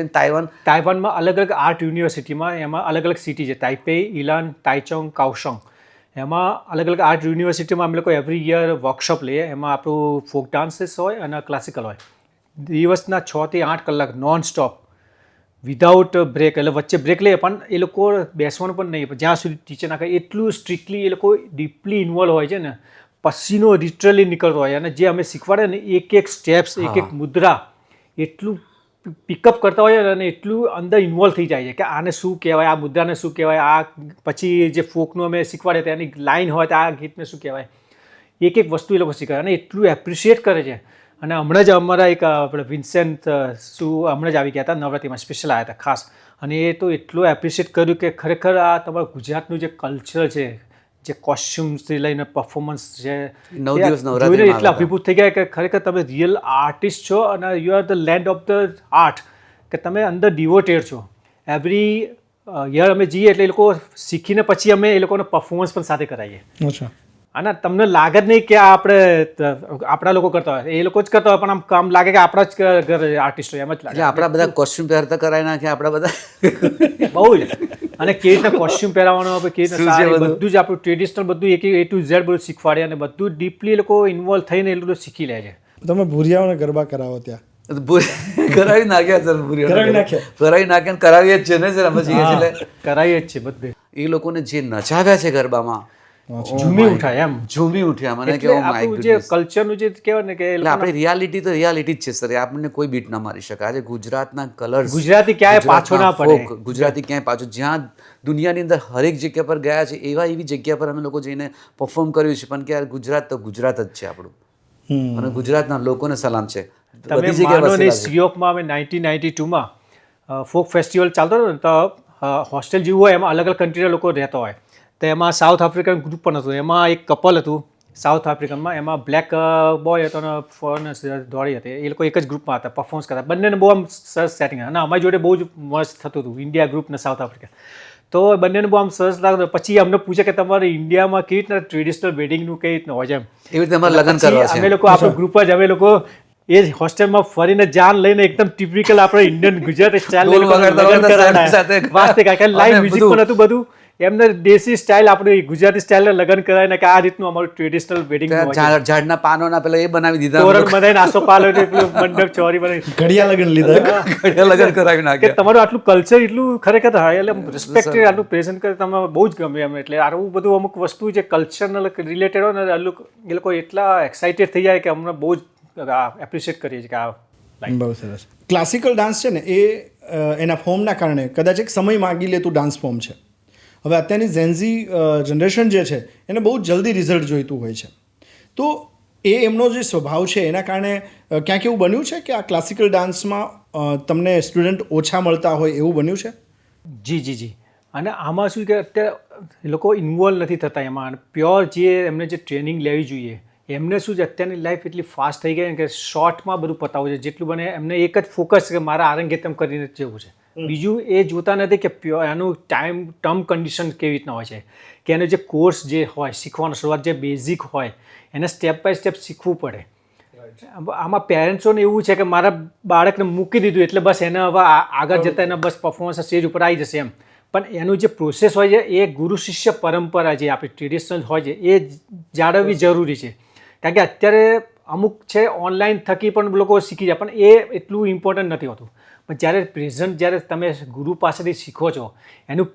તાઇવાનમાં અલગ અલગ આર્ટ યુનિવર્સિટીમાં એમાં અલગ અલગ સિટી છે, તાઇપેઈ, ઇલાન, તાઇચોંગ, કાઓસોંગ. એમાં અલગ અલગ આર્ટ યુનિવર્સિટીમાં અમે લોકો એવરી યર વર્કશોપ લઈએ. એમાં આપણું ફોક ડાન્સીસ હોય અને ક્લાસિકલ હોય. દિવસના 6 થી 8 કલાક નોન સ્ટોપ વિધાઉટ બ્રેક. એટલે વચ્ચે બ્રેક લઈએ પણ એ લોકો બેસવાનું પણ નહીં, જ્યાં સુધી ટીચર ના કહે એટલું સ્ટ્રિક્ટલી એ લોકો ડીપલી ઇન્વોલ્વ હોય છે ને, પસીનો લિટરલી નીકળતો હોય. અને જે અમે શીખવાડે ને એક એક સ્ટેપ્સ, એક એક મુદ્રા એટલું પિકઅપ કરતા હોય અને એટલું અંદર ઇન્વોલ્વ થઈ જાય છે કે આને શું કહેવાય, આ મુદ્રાને શું કહેવાય, આ પછી જે ફોકનું અમે શીખવાડે તેની લાઈન હોય તો આ ગીતને શું કહેવાય, એક એક વસ્તુ એ લોકો શીખવાડે અને એટલું એપ્રિશિએટ કરે છે. અને હમણાં જ અમારા એક આપણે વિન્સેન્ટ શું હમણાં જ આવી ગયા હતા, નવરાત્રિમાં સ્પેશિયલ આવ્યા હતા ખાસ. અને એ તો એટલું એપ્રિશિએટ કર્યું કે ખરેખર આ તમારું ગુજરાતનું જે કલ્ચર છે, જે કોસ્ચ્યુમ્સથી લઈને પરફોર્મન્સ છે, 9 દિવસ નવરાત્રિમાં એટલા અભિભૂત થઈ ગયા કે ખરેખર તમે રિયલ આર્ટિસ્ટ છો અને you are the land of the art, કે તમે અંદર ડિવોટેડ છો. એવરી યર અમે જઈએ એટલે એ લોકો શીખીને પછી અમે એ લોકોને પરફોર્મન્સ પણ સાથે કરાવીએ. અચ્છા. અને તમને લાગે જ નહીં કે આપણા લોકો કરતા હોય, એ લોકો જ કરતા હોય, પણ આમ કામ લાગે કે આપણા જ આર્ટિસ્ટ હોય એમ જ લાગે. એટલે આપણા બધા કોસ્ચ્યુમ પહેરતા કરાવી નાખે આપણા બધા. બહુ જ. અને કેવી રીતના કોસ્ચ્યુમ પહેરાવવાનો હોય, કેવી રીતના બધું જ આપણું ટ્રેડિશનલ બધું A to Z બધું શીખવાડે અને બધું ડીપલી એ લોકો ઇન્વોલ્વ થઈને એ લોકો શીખી લે છે. તમે ભૂરિયાઓને ગરબા કરાવો ત્યાં? કરાવી નાખ્યા સર. કરાવી નાખ્યા, કરાવીએ જ છે ને સર, અમે જઈએ છીએ કરાવીએ જ છે બધે. એ લોકોને જે નચાવ્યા છે ગરબામાં, ઝૂમી ઉઠાય એમ, ઝૂમી ઉઠ્યા. મને એટલે આપણું જે કલ્ચરનું જે કહેવાય ને કે એટલે આપણી રિયાલિટી તો રિયાલિટી જ છે સર. આપણને કોઈ બીટ ના મારી શકે. આજે ગુજરાતના કલર્સ, ગુજરાતી ક્યાંય પાછો ના પડે. ગુજરાતી ક્યાંય પાછું, જ્યાં દુનિયાની અંદર હરેક જગ્યા પર ગયા છે એવી જગ્યા પર અમે લોકો જઈને પરફોર્મ કર્યું છે. પણ કે ગુજરાત તો ગુજરાત જ છે આપણું, અને ગુજરાતના લોકોને સલામ છે. તમે માનો નહીં, સિયોકમાં અમે 1992માં ફોક ફેસ્ટિવલ ચાલતો હતો ને, તો હોસ્ટેલ જેવું હોય, એમાં અલગ અલગ કન્ટ્રીના લોકો રહેતા હોય. તો એમાં સાઉથ આફ્રિકન ગ્રુપ પણ હતું. એમાં એક કપલ હતું સાઉથ આફ્રિકનમાં, એમાં બ્લેક બોય હતો અને ફોરેનર્સ દોડી હતી. એ લોકો એક જ ગ્રુપમાં હતા, પરફોર્મન્સ કરતા. બંનેને બહુ આમ સરસ સેટિંગ, અને અમારી જોડે બહુ જ મસ્ત થતું હતું, ઇન્ડિયા ગ્રુપ ને સાઉથ આફ્રિકા. તો બંનેને બહુ આમ સરસ લાગતું. પછી અમને પૂછે કે તમારે ઇન્ડિયામાં કેવી રીતના ટ્રેડિશનલ વેડિંગનું કેવી રીતના હોય છે એમ. એવી રીતે અમારે લગ્ન કરવા છે. અમે લોકો આપણું ગ્રુપ જ, અમે લોકો એ હોસ્ટેલમાં ફરીને જાન લઈને એકદમ ટિપિકલ આપણે Indian Gujarati style live music પણ હતું બધું. એમને દેશી સ્ટાઇલ, આપણે ગુજરાતી સ્ટાઇલને લગ્ન કરાવીને કે આ રીતનું અમારું ટ્રેડિશનલ વેડિંગ, ઝાડના પાનોના પેલા એ બનાવી દીધા, તોરણ બનાવીને આસો પાલો મંડપ ચોરી બનાવી ઘડિયા લગ્ન લીધા, ઘડિયા લગ્ન કરાવી નાખ્યા. તમારું આટલું કલ્ચર એટલું ખરેખર થાય, એટલે રિસ્પેક્ટ આટલું પ્રેઝન્ટ કરે, તમે બહુ જ ગમે એમ. એટલે આવું બધું અમુક વસ્તુ જે કલ્ચરને રિલેટેડ હોય ને, એ લોકો એટલા એક્સાઇટેડ થઈ જાય કે અમને બહુ જ એપ્રિશિએટ કરીએ છીએ કે આ બહુ સરસ. ક્લાસિકલ ડાન્સ છે ને એ એના ફોર્મના કારણે કદાચ એક સમય માગી લેતું ડાન્સ ફોર્મ છે. હવે અત્યારની ઝેન્ઝી જનરેશન જે છે એને બહુ જલ્દી રિઝલ્ટ જોઈતું હોય છે. તો એ એમનો જે સ્વભાવ છે એના કારણે ક્યાંક એવું બન્યું છે કે આ ક્લાસિકલ ડાન્સમાં તમને સ્ટુડન્ટ ઓછા મળતા હોય એવું બન્યું છે? જી. અને આમાં શું કે અત્યારે લોકો ઇન્વોલ્વ નથી થતા એમાં. પ્યોર જે એમને જે ટ્રેનિંગ લેવી જોઈએ, એમને શું છે અત્યારની લાઈફ એટલી ફાસ્ટ થઈ ગઈ કે શોર્ટમાં બધું પતાવવું છે. જેટલું બને એમને એક જ ફોકસ કે મારા આરંગેતમ કરીને જવું છે. બીજું એ જોતા નથી કે એનું ટર્મ કન્ડિશન કેવી રીતના હોય છે, કે એનો જે કોર્સ જે હોય શીખવાનો શરૂઆત જે બેઝિક હોય એને સ્ટેપ બાય સ્ટેપ શીખવું પડે. આમાં પેરેન્ટ્સોને એવું છે કે મારા બાળકને મૂકી દીધું એટલે બસ એને હવે આગળ જતાં એને બસ પરફોર્મન્સ સ્ટેજ ઉપર આવી જશે એમ. પણ એનું જે પ્રોસેસ હોય છે એ ગુરુ શિષ્ય પરંપરા જે આપણી ટ્રેડિશનલ હોય છે એ જાળવવી જરૂરી છે. કારણ કે અત્યારે અમુક છે ઓનલાઈન થકી પણ લોકો શીખી જાય, પણ એ એટલું ઇમ્પોર્ટન્ટ નથી હોતું. પણ જ્યારે તમે ગુરુ પાસેથી શીખો છો એનું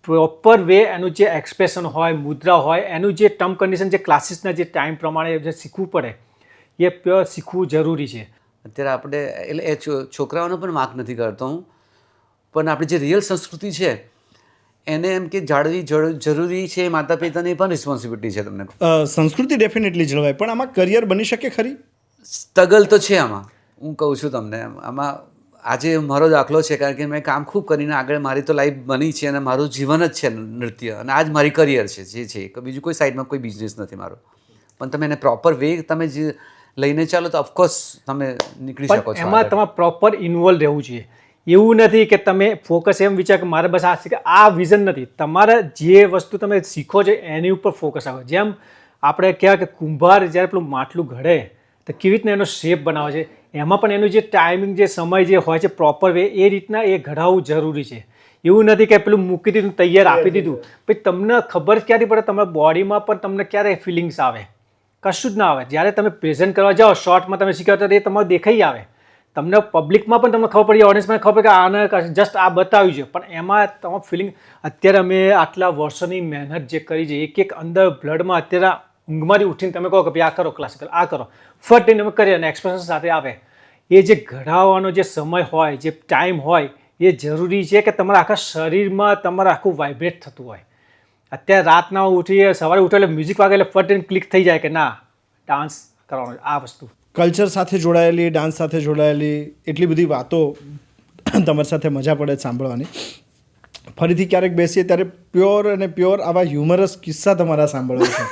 પ્રોપર વે, એનું જે એક્સપ્રેશન હોય, મુદ્રા હોય, એનું જે ટર્મ કન્ડિશન, જે ક્લાસીસના જે ટાઈમ પ્રમાણે જે શીખવું પડે એ પ્યોર શીખવું જરૂરી છે. અત્યારે આપણે એટલે એ છોકરાઓને પણ માર્ક નથી કરતો હું, પણ આપણી જે રિયલ સંસ્કૃતિ છે એને એમ કે જાળવી જરૂરી છે. માતા પિતાની પણ રિસ્પોન્સિબિલિટી છે. તમને સંસ્કૃતિ ડેફિનેટલી જળવાય, પણ આમાં કરિયર બની શકે ખરી? સ્ટ્રગલ તો છે આમાં, હું કહું છું તમને. આમાં આજે મારો દાખલો છે, કારણ કે મેં કામ ખૂબ કરીને આગળ મારી તો લાઈફ બની છે અને મારું જીવન જ છે નૃત્ય, અને આ જ મારી કરિયર છે જે છે. બીજું કોઈ સાઈડમાં કોઈ બિઝનેસ નથી મારો. પણ તમે એને પ્રોપર વે તમે જે લઈને ચાલો તો ઓફકોર્સ તમે નીકળી શકો છો. એમાં તમારે પ્રોપર ઇન્વોલ્વ રહેવું જોઈએ. એવું નથી કે તમે ફોકસ એમ વિચાર કે મારે બસ આ શીખે, આ વિઝન નથી. તમારે જે વસ્તુ તમે શીખો છો એની ઉપર ફોકસ આવે. જેમ આપણે કહેવાય કે કુંભાર જ્યારે પેલું માટલું ઘડે તો કેવી રીતના એનો શેપ બનાવે છે, એમાં પણ એનું જે ટાઈમિંગ જે સમય જે હોય છે પ્રોપર વે એ રીતના એ ઘડાવવું જરૂરી છે. એવું નથી કે પેલું મૂકી દીધું તૈયાર આપી દીધું પછી તમને ખબર ક્યાંથી પડે, તમારા બોડીમાં પણ તમને ક્યારે ફિલિંગ્સ આવે? કશું જ ના આવે. જ્યારે તમે પ્રેઝન્ટ કરવા જાઓ શોર્ટમાં તમે શીખવતા એ તમારે દેખાઈ આવે, તમને પબ્લિકમાં પણ તમને ખબર પડી, ઓડિયન્સમાં ખબર કે આને જસ્ટ આ બતાવ્યું છે, પણ એમાં તમારું ફિલિંગ. અત્યારે અમે આટલા વર્ષોની મહેનત જે કરી છે એક અંદર બ્લડમાં, અત્યારે ઊંઘમાંથી ઉઠીને તમે કહો કે ભાઈ આ કરો ક્લાસિકલ, આ કરો, ફટ એને અમે કરીએ અને એક્સપ્રેશન સાથે આવે. એ જે ઘડાવવાનો જે સમય હોય, જે ટાઈમ હોય એ જરૂરી છે કે તમારા આખા શરીરમાં તમારે આખું વાઇબ્રેટ થતું હોય. અત્યારે રાતના ઉઠીએ સવારે ઉઠો એટલે મ્યુઝિક વાગે એટલે ફટ એને ક્લિક થઈ જાય કે ના ડાન્સ કરવાનો. આ વસ્તુ કલ્ચર સાથે જોડાયેલી, ડાન્સ સાથે જોડાયેલી એટલી બધી વાતો તમારી સાથે મજા પડે સાંભળવાની. ફરીથી ક્યારેક બેસીએ ત્યારે પ્યોર અને પ્યોર આવા હ્યુમરસ કિસ્સા તમારા સાંભળવા છે.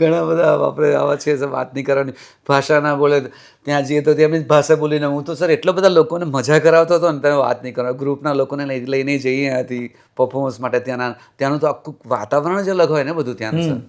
ઘણા બધા આપણે આવા છે, વાત નહીં કરવાની, ભાષા ના બોલે ત્યાં જઈએ તો તેમની જ ભાષા બોલીને હું તો સર એટલો બધા લોકોને મજા કરાવતો હતો ને, તમે વાત નહીં કરવા. ગ્રુપના લોકોને લઈને જઈએ ત્યાંથી પરફોર્મન્સ માટે. ત્યાંનું તો આખું વાતાવરણ જ અલગ હોય ને બધું ત્યાંનું સર.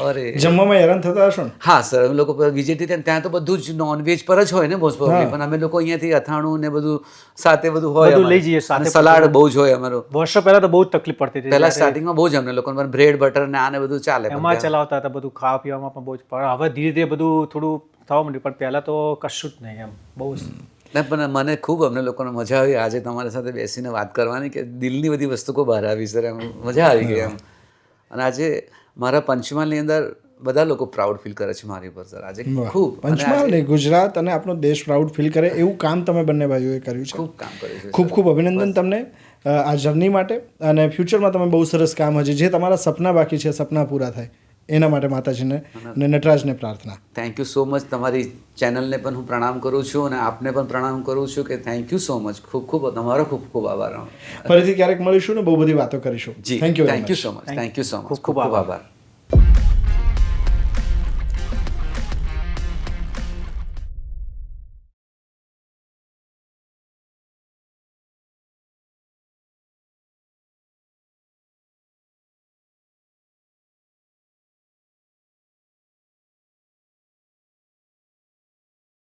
અરે જમવામાં હેરાન થતા હશો ને? હા સર, અમે લોકો વેજીટેરિયન, ત્યાં તો બધું જ નોનવેજ પર જ હોય ને મોસ્ટ પ્રોબેબલી, પણ અમે લોકો અહીંયાથી અથાણું ને બધું સાથે બધું હોય, બધું લઈ જઈએ સાથે. સલાડ બહુ જ હોય અમારું. વર્ષો પહેલા તો બહુ જ તકલીફ પડતી હતી. પહેલા સ્ટાર્ટિંગમાં બહુ જ અમને લોકોને બ્રેડ બટર ને આને બધું ચાલે, એમાં ચલાવતા હતા બધું, ખાવા પીવામાં પણ બહુ જ. પણ હવે ધીરે ધીરે બધું થોડું થવા માંડ્યું, પણ પહેલા તો કશું જ નહીં એમ બહુ જ. ના પણ મને ખૂબ અમને લોકોને મજા આવી આજે તમારી સાથે બેસીને વાત કરવાની, કે દિલની બધી વસ્તુઓ બહાર આવી સર, એમ મજા આવી ગઈ એમ. અને આજે મારા પંચમહાલની અંદર બધા લોકો પ્રાઉડ ફીલ કરે છે મારી ઉપર સર આજે ખૂબ. પંચમહાલ નહીં, ગુજરાત અને આપણો દેશ પ્રાઉડ ફીલ કરે એવું કામ તમે બંને ભાઈઓએ કર્યું છે. ખૂબ કામ કર્યું છે. ખૂબ ખૂબ અભિનંદન તમને આ જર્ની માટે, અને ફ્યુચરમાં તમે બહુ સરસ કામ હજી જે તમારા સપના બાકી છે સપના પૂરા થાય એના માટે માતાજીને અને નટરાજને પ્રાર્થના. Thank you so much. તમારી ચેનલને પણ હું પ્રણામ કરું છું અને આપને પણ પ્રણામ કરું છું કે થેન્ક યુ સો મચ. ખૂબ ખૂબ તમારો ખૂબ ખૂબ આભાર. ફરીથી ક્યારેક મળીશું ને બહુ બધી વાતો કરીશું. જી, thank you so much. Thank you so much. ખૂબ ખૂબ આભાર.